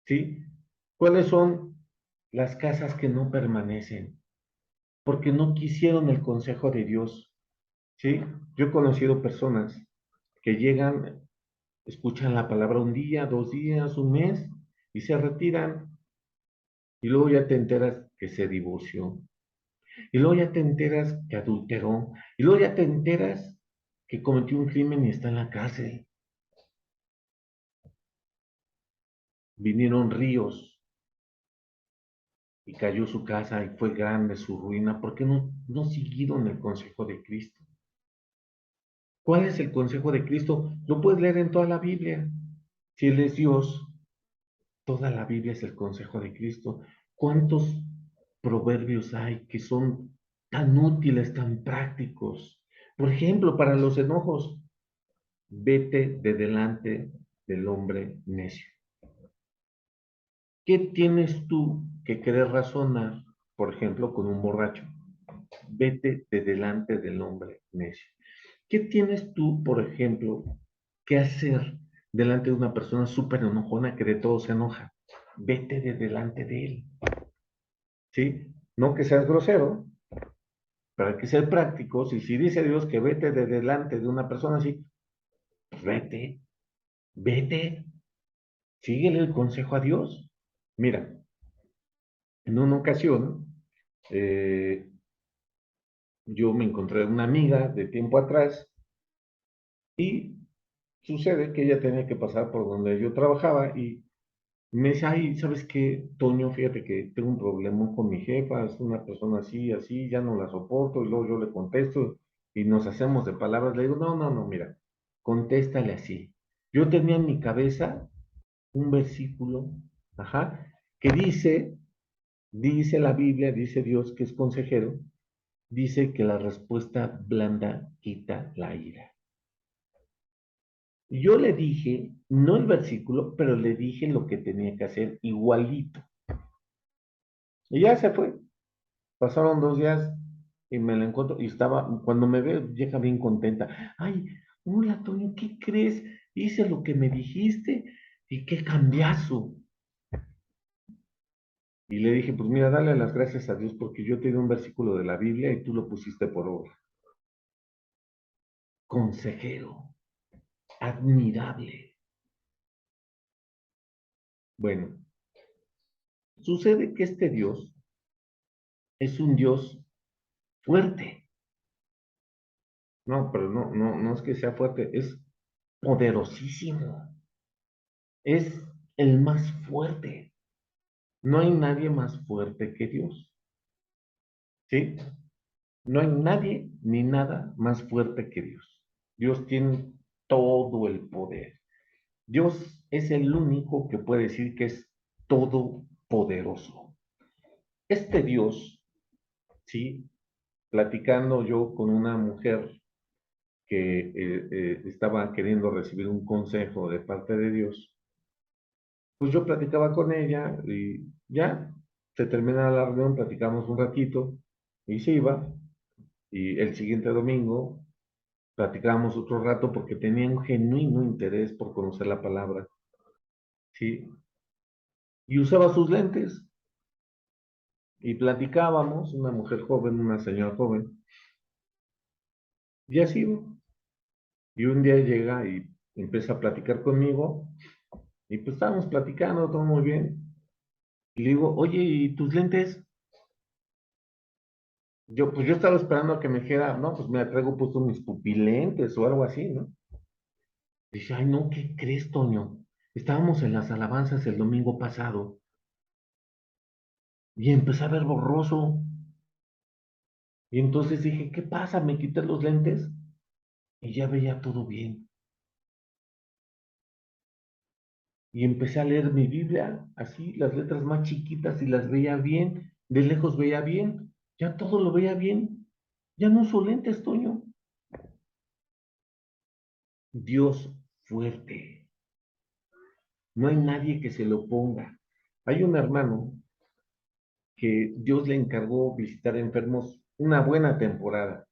¿sí? ¿Cuáles son las casas que no permanecen? Porque no quisieron el consejo de Dios, ¿sí? Yo he conocido personas que llegan, escuchan la palabra un día, 2 días, un mes y se retiran y luego ya te enteras que se divorció. Y luego ya te enteras que adulteró, y luego ya te enteras que cometió un crimen y está en la cárcel. Vinieron ríos y cayó su casa y fue grande su ruina. ¿Por qué no siguieron el consejo de Cristo? ¿Cuál es el consejo de Cristo? Lo puedes leer en toda la Biblia. Si Él es Dios, toda la Biblia es el consejo de Cristo. ¿Cuántos proverbios hay que son tan útiles, tan prácticos? Por ejemplo, para los enojos, vete de delante del hombre necio. ¿Qué tienes tú que querer razonar, por ejemplo, con un borracho? Vete de delante del hombre necio. ¿Qué tienes tú, por ejemplo, que hacer delante de una persona súper enojona que de todo se enoja? Vete de delante de él, ¿sí? No que seas grosero, pero hay que ser prácticos. Y si dice Dios que vete de delante de una persona así, pues vete, vete, síguele el consejo a Dios. Mira, en una ocasión, eh, yo me encontré una amiga de tiempo atrás y sucede que ella tenía que pasar por donde yo trabajaba y me dice, ay, ¿sabes qué, Toño? Fíjate que tengo un problema con mi jefa, es una persona así, así, ya no la soporto, y luego yo le contesto y nos hacemos de palabras. Le digo, no, no, no, mira, contéstale así. Yo tenía en mi cabeza un versículo, ajá, que dice la Biblia, dice Dios que es consejero, dice que la respuesta blanda quita la ira. Yo le dije, no el versículo, pero le dije lo que tenía que hacer igualito. Y ya se fue. Pasaron 2 días y me la encuentro y estaba, cuando me ve, llega bien contenta. Ay, hola, Toño, ¿qué crees? Hice lo que me dijiste y qué cambiazo. Y le dije, pues mira, dale las gracias a Dios porque yo te di un versículo de la Biblia y tú lo pusiste por obra. Consejero, admirable. Bueno, sucede que este Dios es un Dios fuerte. No, pero no es que sea fuerte, es poderosísimo. Es el más fuerte. No hay nadie más fuerte que Dios, ¿sí? No hay nadie ni nada más fuerte que Dios. Dios tiene todo el poder. Dios es el único que puede decir que es todopoderoso. Este Dios, ¿sí? Platicando yo con una mujer que estaba queriendo recibir un consejo de parte de Dios, pues yo platicaba con ella y ya se termina la reunión, platicamos un ratito y se iba. Y el siguiente domingo platicábamos otro rato porque tenía un genuino interés por conocer la palabra, ¿sí? Y usaba sus lentes y platicábamos, una mujer joven, una señora joven, y así, ¿no? Y un día llega y empieza a platicar conmigo y pues estábamos platicando, todo muy bien. Y le digo, oye, ¿y tus lentes? Pues yo estaba esperando a que me dijera, no, pues me traigo puesto mis pupilentes o algo así, ¿no? Dice, ay, no, ¿qué crees, Toño? Estábamos en las alabanzas el domingo pasado y empecé a ver borroso. Y entonces dije, ¿qué pasa? Me quité los lentes y ya veía todo bien. Y empecé a leer mi Biblia, así, las letras más chiquitas y las veía bien, de lejos veía bien, ya todo lo veía bien. Ya no uso lentes, Toño. Dios fuerte. No hay nadie que se lo ponga. Hay un hermano que Dios le encargó visitar enfermos una buena temporada.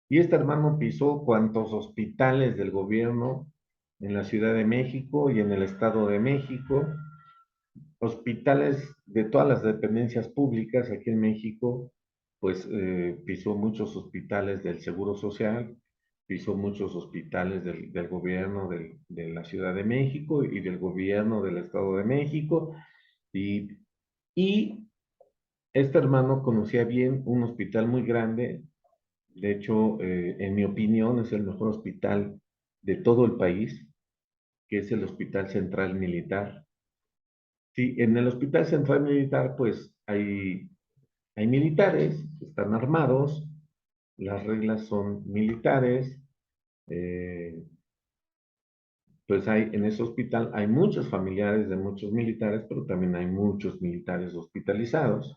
Y este hermano pisó cuantos hospitales del gobierno en la Ciudad de México y en el Estado de México, hospitales de todas las dependencias públicas aquí en México, pues pisó muchos hospitales del Seguro Social, pisó muchos hospitales del gobierno de la Ciudad de México y del gobierno del Estado de México, y, y Este hermano conocía bien un hospital muy grande. De hecho, en mi opinión, es el mejor hospital de todo el país, que es el Hospital Central Militar. Sí, en el Hospital Central Militar, pues hay militares, están armados, las reglas son militares, eh, pues en ese hospital hay muchos familiares de muchos militares, pero también hay muchos militares hospitalizados,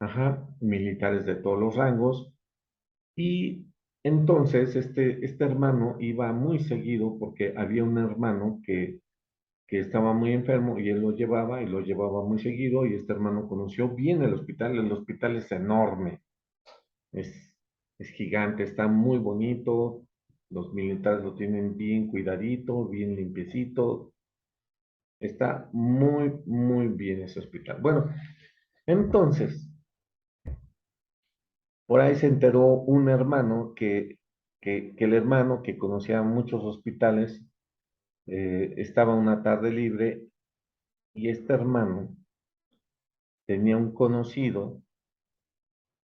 ajá, militares de todos los rangos, y entonces este hermano iba muy seguido porque había un hermano que estaba muy enfermo y él lo llevaba y lo llevaba muy seguido y este hermano conoció bien el hospital es enorme, es, es gigante, está muy bonito, los militares lo tienen bien cuidadito, bien limpiecito, está muy, muy bien ese hospital. Bueno, entonces, por ahí se enteró un hermano que el hermano que conocía muchos hospitales estaba una tarde libre y este hermano tenía un conocido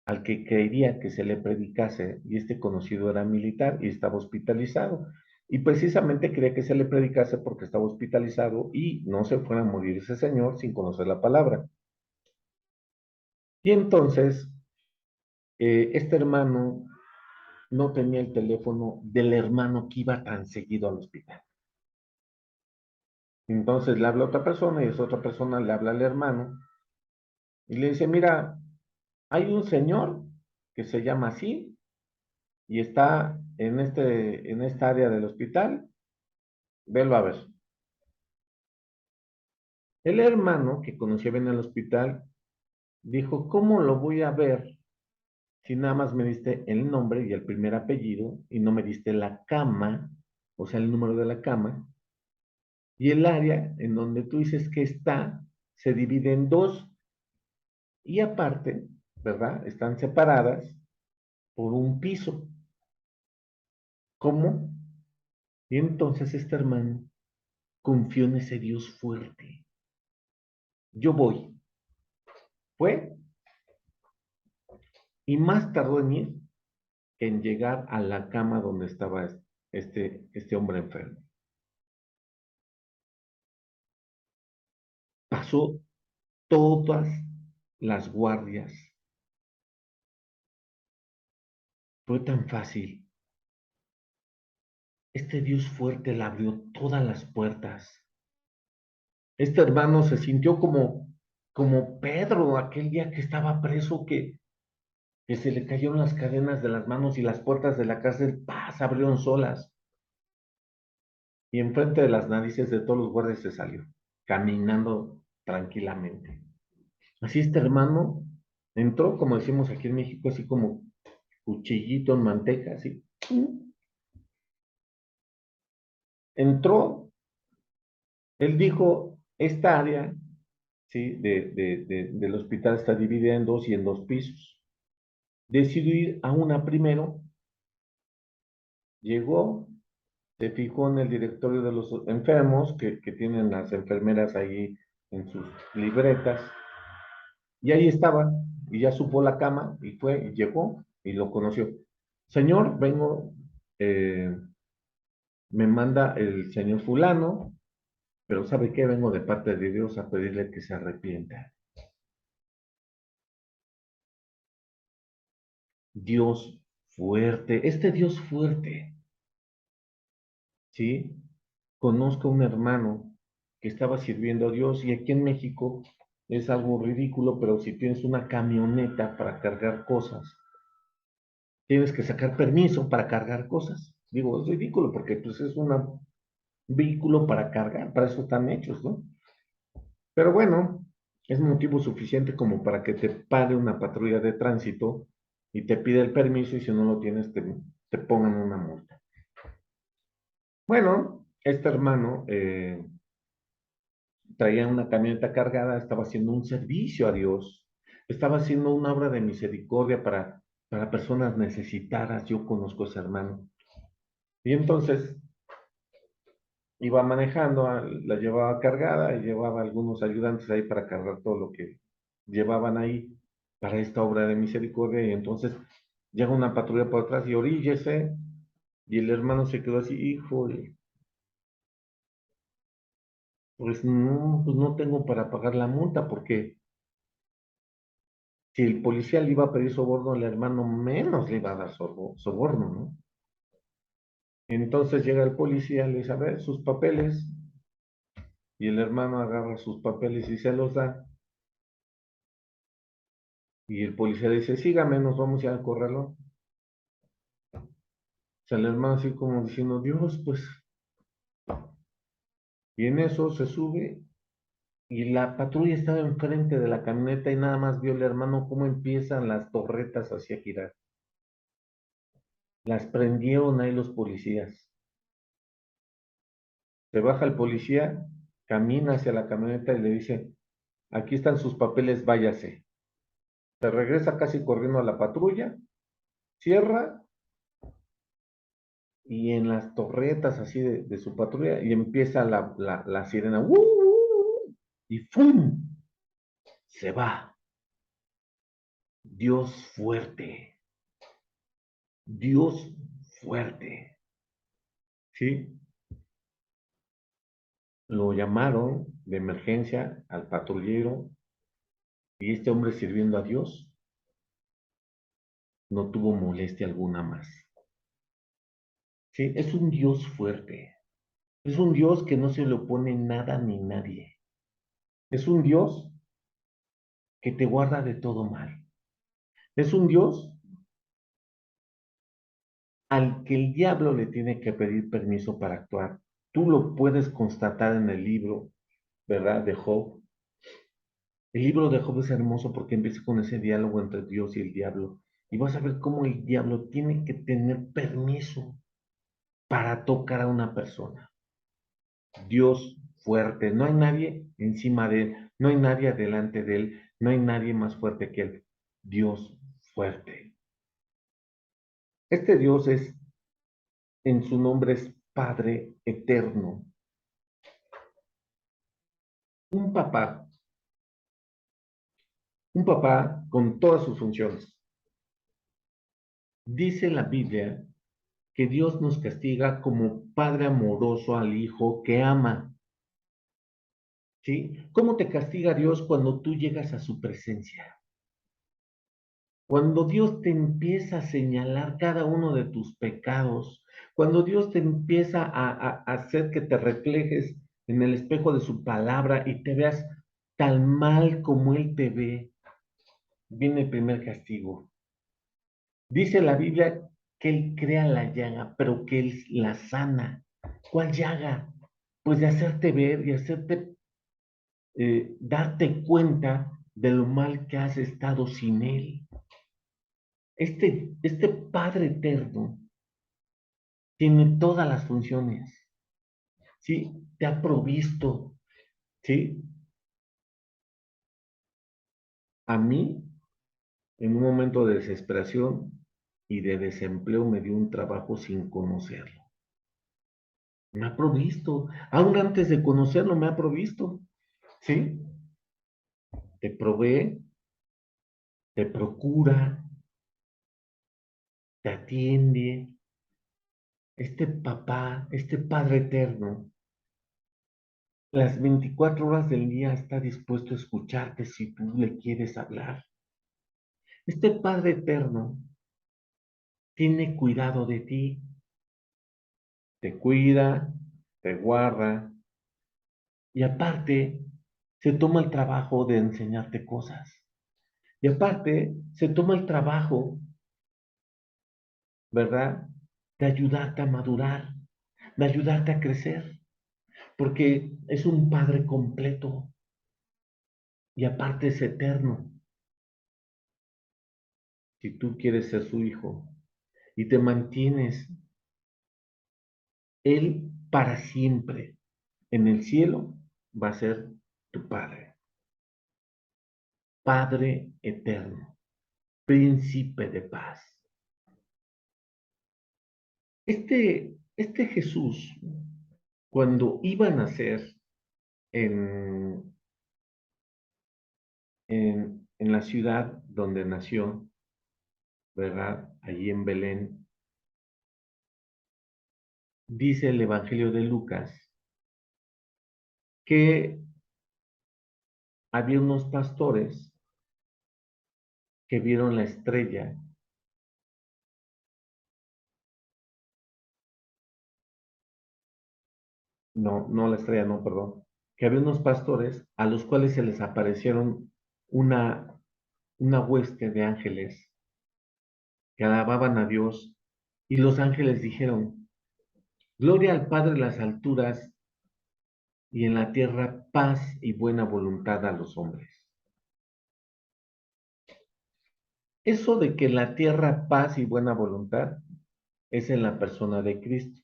al que quería que se le predicase y este conocido era militar y estaba hospitalizado. Y precisamente quería que se le predicase porque estaba hospitalizado y no se fuera a morir ese señor sin conocer la palabra. Y entonces, este hermano no tenía el teléfono del hermano que iba tan seguido al hospital. Entonces le habla a otra persona y esa otra persona le habla al hermano y le dice, mira, hay un señor que se llama así y está en esta área del hospital, velo a ver. El hermano, que conocía bien el hospital, dijo, ¿cómo lo voy a ver si nada más me diste el nombre y el primer apellido y no me diste la cama, o sea, el número de la cama? Y el área en donde tú dices que está se divide en dos y aparte, ¿verdad? Están separadas por un piso. ¿Cómo? Y entonces este hermano confió en ese Dios fuerte. Yo voy. Fue y más tardó en ir que en llegar a la cama donde estaba este hombre enfermo. Pasó todas las guardias. Fue tan fácil. Este Dios fuerte le abrió todas las puertas. Este hermano se sintió como Pedro aquel día que estaba preso, que se le cayeron las cadenas de las manos y las puertas de la cárcel, ¡paz!, abrieron solas. Y enfrente de las narices de todos los guardias se salió, caminando tranquilamente. Así este hermano entró, como decimos aquí en México, así como cuchillito en manteca, así. Entró, él dijo, esta área, ¿sí? Del hospital está dividida en dos y en dos pisos. Decidió ir a una primero, llegó, se fijó en el directorio de los enfermos que tienen las enfermeras ahí en sus libretas, y ahí estaba, y ya supo la cama, y fue, y llegó, y lo conoció. Señor, vengo, eh, me manda el señor fulano, pero ¿sabe qué? Vengo de parte de Dios a pedirle que se arrepienta. Dios fuerte, este Dios fuerte, ¿sí? Conozco a un hermano que estaba sirviendo a Dios y aquí en México es algo ridículo, pero si tienes una camioneta para cargar cosas, tienes que sacar permiso para cargar cosas. Digo, es ridículo porque pues es un vehículo para cargar, para eso están hechos, ¿no? Pero bueno, es motivo suficiente como para que te pare una patrulla de tránsito y te pida el permiso y si no lo tienes te pongan una multa. Bueno, este hermano traía una camioneta cargada, estaba haciendo un servicio a Dios, estaba haciendo una obra de misericordia para personas necesitadas. Yo conozco a ese hermano. Y entonces iba manejando, la llevaba cargada y llevaba algunos ayudantes ahí para cargar todo lo que llevaban ahí. para esta obra de misericordia. Y entonces llega una patrulla por atrás y oríllese, y el hermano se quedó así, híjole, pues no tengo para pagar la multa, porque si el policía le iba a pedir soborno, el hermano menos le iba a dar soborno, ¿no? Entonces llega el policía, le dice, a ver, sus papeles, y el hermano agarra sus papeles y se los da, y el policía dice, sígame, nos vamos ya al corralón. O sea, el hermano así como diciendo, Dios, pues, y en eso se sube, y la patrulla estaba enfrente de la camioneta y nada más vio el hermano cómo empiezan las torretas hacia girar. Las prendieron ahí los policías. Se baja el policía, camina hacia la camioneta y le dice, aquí están sus papeles, váyase. Se regresa casi corriendo a la patrulla, cierra y en las torretas así de su patrulla y empieza la sirena. Y ¡fum! Se va. Dios fuerte. Dios fuerte. ¿Sí? Lo llamaron de emergencia al patrullero y este hombre sirviendo a Dios no tuvo molestia alguna más. ¿Sí? Es un Dios fuerte. Es un Dios que no se le opone nada ni nadie. Es un Dios que te guarda de todo mal. Es un Dios al que el diablo le tiene que pedir permiso para actuar. Tú lo puedes constatar en el libro, ¿verdad? De Job. El libro de Job es hermoso porque empieza con ese diálogo entre Dios y el diablo. Y vas a ver cómo el diablo tiene que tener permiso para tocar a una persona. Dios fuerte, no hay nadie encima de él, no hay nadie adelante de él, no hay nadie más fuerte que él. Dios fuerte. Este Dios es, en su nombre es Padre eterno, un papá, un papá con todas sus funciones. Dice la Biblia que Dios nos castiga como Padre amoroso al Hijo que ama. ¿Sí? ¿Cómo te castiga Dios cuando tú llegas a su presencia? Cuando Dios te empieza a señalar cada uno de tus pecados, cuando Dios te empieza a hacer que te reflejes en el espejo de su palabra y te veas tan mal como Él te ve, viene el primer castigo. Dice la Biblia que Él crea la llaga, pero que Él la sana. ¿Cuál llaga? Pues de hacerte ver y hacerte darte cuenta de lo mal que has estado sin Él. Este Padre eterno tiene todas las funciones, ¿sí? Te ha provisto, ¿sí? A mí, en un momento de desesperación y de desempleo, me dio un trabajo sin conocerlo. Me ha provisto, aún antes de conocerlo, me ha provisto, ¿sí? Te provee, te procura, te atiende. Este papá, este Padre eterno, las 24 horas del día está dispuesto a escucharte si tú le quieres hablar. Este Padre eterno tiene cuidado de ti, te cuida, te guarda y aparte se toma el trabajo de enseñarte cosas. Y aparte se toma el trabajo, ¿verdad? De ayudarte a madurar, de ayudarte a crecer, porque es un Padre completo y aparte es eterno. Si tú quieres ser su hijo y te mantienes Él para siempre en el cielo, va a ser tu Padre. Padre eterno, príncipe de paz. Este Jesús, cuando iba a nacer en, en la ciudad donde nació, ¿verdad? Allí en Belén, dice el Evangelio de Lucas que había unos pastores que vieron la estrella, no la estrella, no, perdón, que había unos pastores a los cuales se les aparecieron una, una hueste de ángeles que alababan a Dios y los ángeles dijeron, Gloria al Padre en las alturas y en la tierra paz y buena voluntad a los hombres. Eso de que en la tierra paz y buena voluntad es en la persona de Cristo.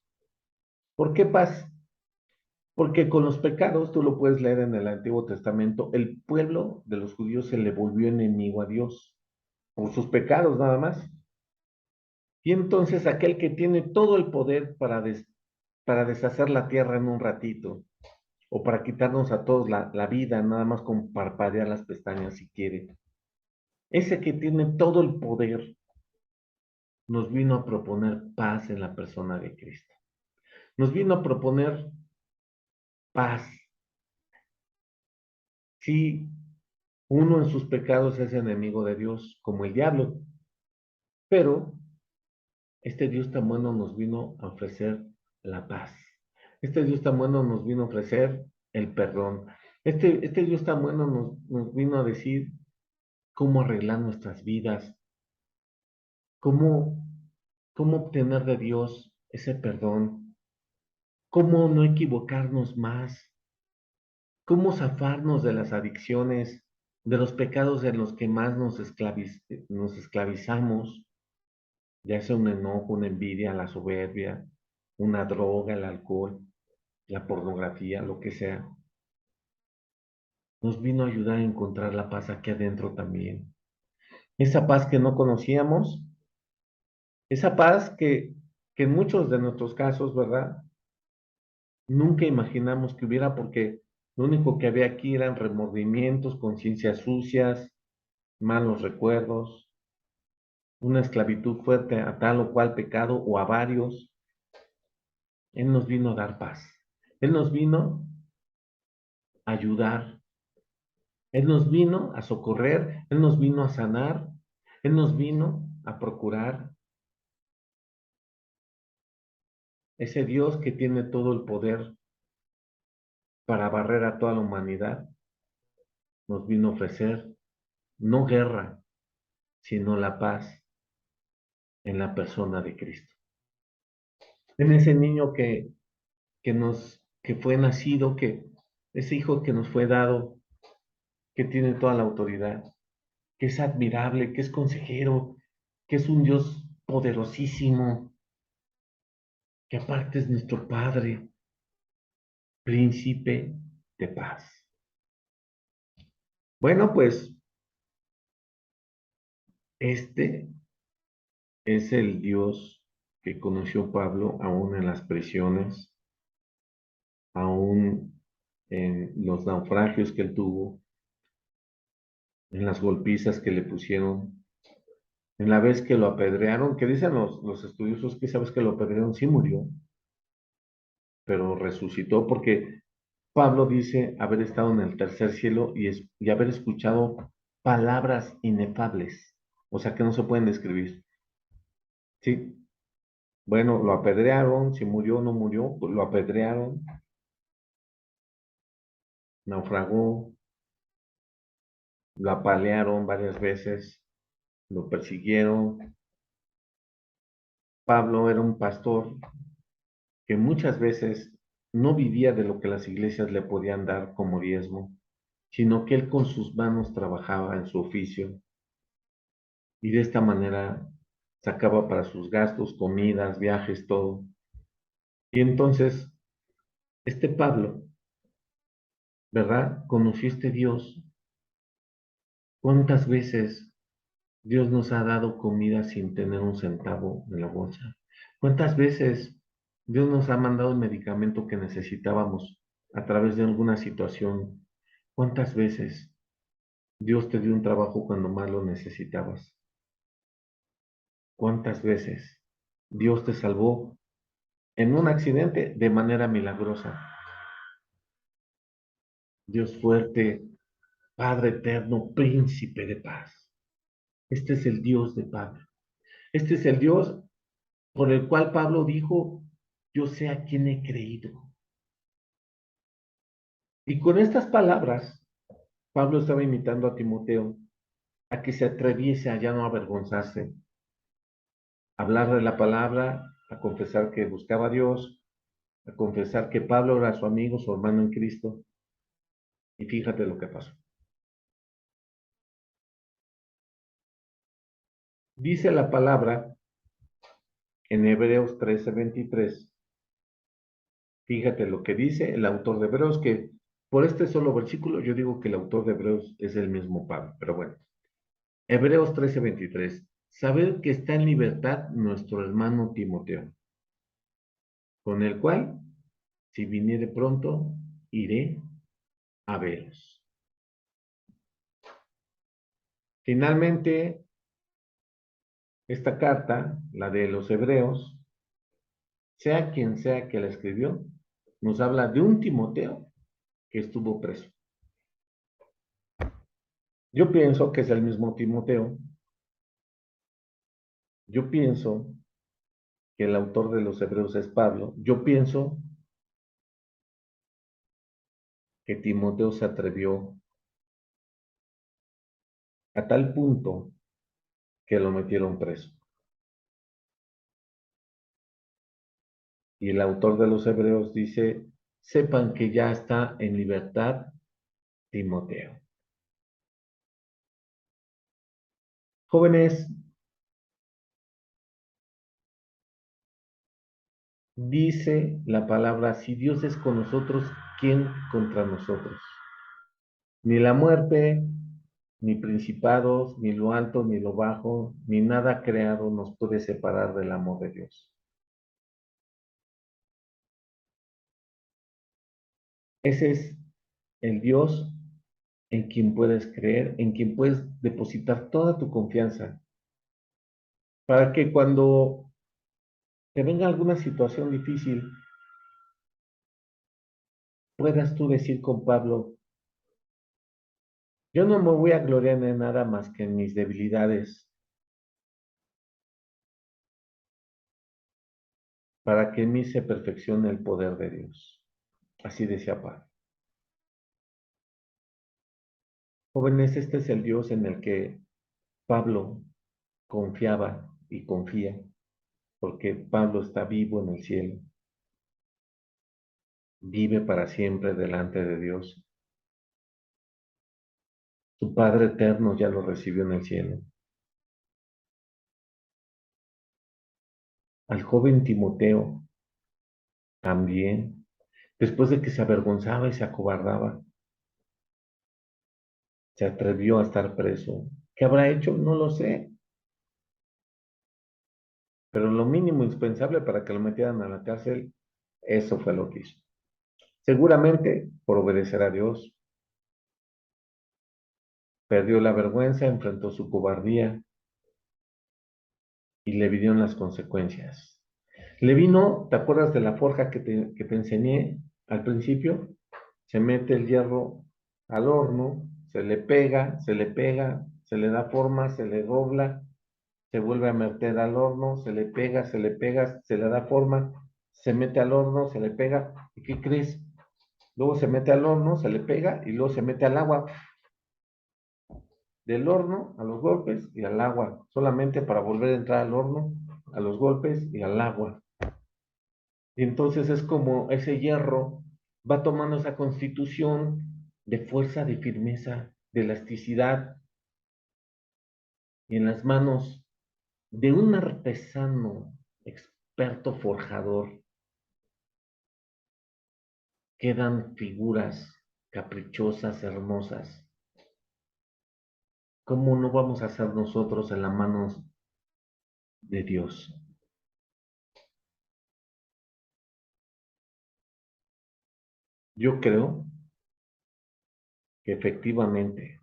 ¿Por qué paz? Porque con los pecados, tú lo puedes leer en el Antiguo Testamento, el pueblo de los judíos se le volvió enemigo a Dios por sus pecados nada más. Y entonces aquel que tiene todo el poder para deshacer la tierra en un ratito, o para quitarnos a todos la vida, nada más con parpadear las pestañas si quiere, ese que tiene todo el poder nos vino a proponer paz en la persona de Cristo. Nos vino a proponer paz. Si uno en sus pecados es enemigo de Dios, como el diablo, pero este Dios tan bueno nos vino a ofrecer la paz. Este Dios tan bueno nos vino a ofrecer el perdón. Este Dios tan bueno nos vino a decir cómo arreglar nuestras vidas, cómo, cómo obtener de Dios ese perdón, cómo no equivocarnos más, cómo zafarnos de las adicciones, de los pecados en los que más nos esclavizamos, ya sea un enojo, una envidia, la soberbia, una droga, el alcohol, la pornografía, lo que sea. Nos vino a ayudar a encontrar la paz aquí adentro también. Esa paz que no conocíamos, esa paz que en muchos de nuestros casos, ¿verdad? Nunca imaginamos que hubiera porque lo único que había aquí eran remordimientos, conciencias sucias, malos recuerdos, una esclavitud fuerte a tal o cual pecado o a varios. Él nos vino a dar paz. Él nos vino a ayudar. Él nos vino a socorrer. Él nos vino a sanar. Él nos vino a procurar. Ese Dios que tiene todo el poder para barrer a toda la humanidad, nos vino a ofrecer no guerra, sino la paz en la persona de Cristo. En ese niño que fue nacido, ese hijo que nos fue dado, que tiene toda la autoridad, que es admirable, que es consejero, que es un Dios poderosísimo, que aparte es nuestro Padre, príncipe de paz. Bueno, pues este es el Dios que conoció Pablo aún en las prisiones, aún en los naufragios que él tuvo, en las golpizas que le pusieron, en la vez que lo apedrearon, que dicen los estudiosos que sabes que lo apedrearon, sí murió, pero resucitó porque Pablo dice haber estado en el tercer cielo y haber escuchado palabras inefables, o sea que no se pueden describir. Sí, bueno, lo apedrearon, si murió o no murió, pues lo apedrearon, naufragó, lo apalearon varias veces, lo persiguieron. Pablo era un pastor que muchas veces no vivía de lo que las iglesias le podían dar como diezmo, sino que él con sus manos trabajaba en su oficio y de esta manera sacaba para sus gastos, comidas, viajes, todo. Y entonces, este Pablo, ¿verdad? ¿Conociste Dios? ¿Cuántas veces Dios nos ha dado comida sin tener un centavo en la bolsa? ¿Cuántas veces Dios nos ha mandado el medicamento que necesitábamos a través de alguna situación? ¿Cuántas veces Dios te dio un trabajo cuando más lo necesitabas. ¿Cuántas veces Dios te salvó en un accidente de manera milagrosa? Dios fuerte, Padre eterno, príncipe de paz. Este es el Dios de Pablo. Este es el Dios por el cual Pablo dijo, yo sé a quién he creído. Y con estas palabras, Pablo estaba invitando a Timoteo a que se atreviese a ya no avergonzarse, a hablar de la palabra, a confesar que buscaba a Dios, a confesar que Pablo era su amigo, su hermano en Cristo. Y fíjate lo que pasó. Dice la palabra en Hebreos 13:23. Fíjate lo que dice el autor de Hebreos, que por este solo versículo yo digo que el autor de Hebreos es el mismo Pablo, pero bueno. Hebreos 13:23. Saber que está en libertad nuestro hermano Timoteo, con el cual, si viniere pronto, iré a veros. Finalmente, esta carta, la de los Hebreos, sea quien sea que la escribió, nos habla de un Timoteo que estuvo preso. Yo pienso que es el mismo Timoteo. Yo pienso que el autor de los Hebreos es Pablo. Yo pienso que Timoteo se atrevió a tal punto que lo metieron preso. Y el autor de los Hebreos dice, sepan que ya está en libertad Timoteo. Jóvenes, dice la palabra, si Dios es con nosotros, ¿quién contra nosotros? Ni la muerte, ni principados, ni lo alto, ni lo bajo, ni nada creado nos puede separar del amor de Dios. Ese es el Dios en quien puedes creer, en quien puedes depositar toda tu confianza, para que cuando te venga alguna situación difícil, puedas tú decir con Pablo, yo no me voy a gloriar en nada más que en mis debilidades, para que en mí se perfeccione el poder de Dios. Así decía Pablo. Jóvenes, este es el Dios en el que Pablo confiaba y confía, porque Pablo está vivo en el cielo, vive para siempre delante de Dios. Su Padre eterno ya lo recibió en el cielo. Al joven Timoteo también, después de que se avergonzaba y se acobardaba, se atrevió a estar preso. ¿Qué habrá hecho? No lo sé, pero lo mínimo indispensable para que lo metieran a la cárcel, eso fue lo que hizo. Seguramente por obedecer a Dios, perdió la vergüenza, enfrentó su cobardía y le vinieron las consecuencias. Le vino, ¿te acuerdas de la forja que te enseñé al principio? Se mete el hierro al horno, se le pega, se le da forma, se le dobla, se vuelve a meter al horno, se le pega, se le da forma, se mete al horno, se le pega. ¿Y qué crees? Luego se mete al horno, se le pega y luego se mete al agua. Del horno a los golpes y al agua, solamente para volver a entrar al horno, a los golpes y al agua. Y entonces es como ese hierro va tomando esa constitución de fuerza, de firmeza, de elasticidad, y en las manos de un artesano experto forjador quedan figuras caprichosas, hermosas. ¿Cómo no vamos a ser nosotros en las manos de Dios? Yo creo que efectivamente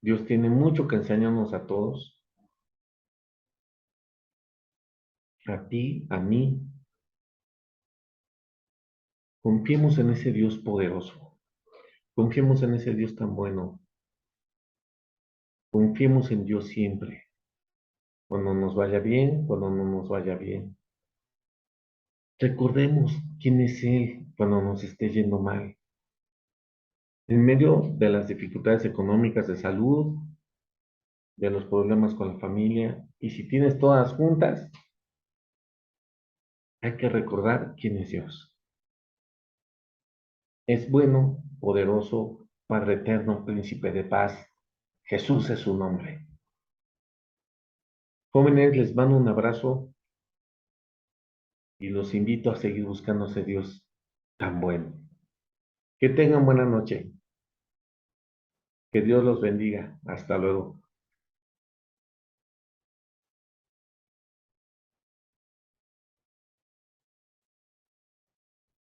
Dios tiene mucho que enseñarnos a todos, a ti, a mí. Confiemos en ese Dios poderoso. Confiemos en ese Dios tan bueno. Confiemos en Dios siempre. Cuando nos vaya bien, cuando no nos vaya bien. Recordemos quién es Él cuando nos esté yendo mal. En medio de las dificultades económicas, de salud, de los problemas con la familia, y si tienes todas juntas, hay que recordar quién es Dios. Es bueno, poderoso, Padre eterno, príncipe de paz. Jesús es su nombre. Jóvenes, les mando un abrazo y los invito a seguir buscando a ese Dios tan bueno. Que tengan buena noche. Que Dios los bendiga. Hasta luego.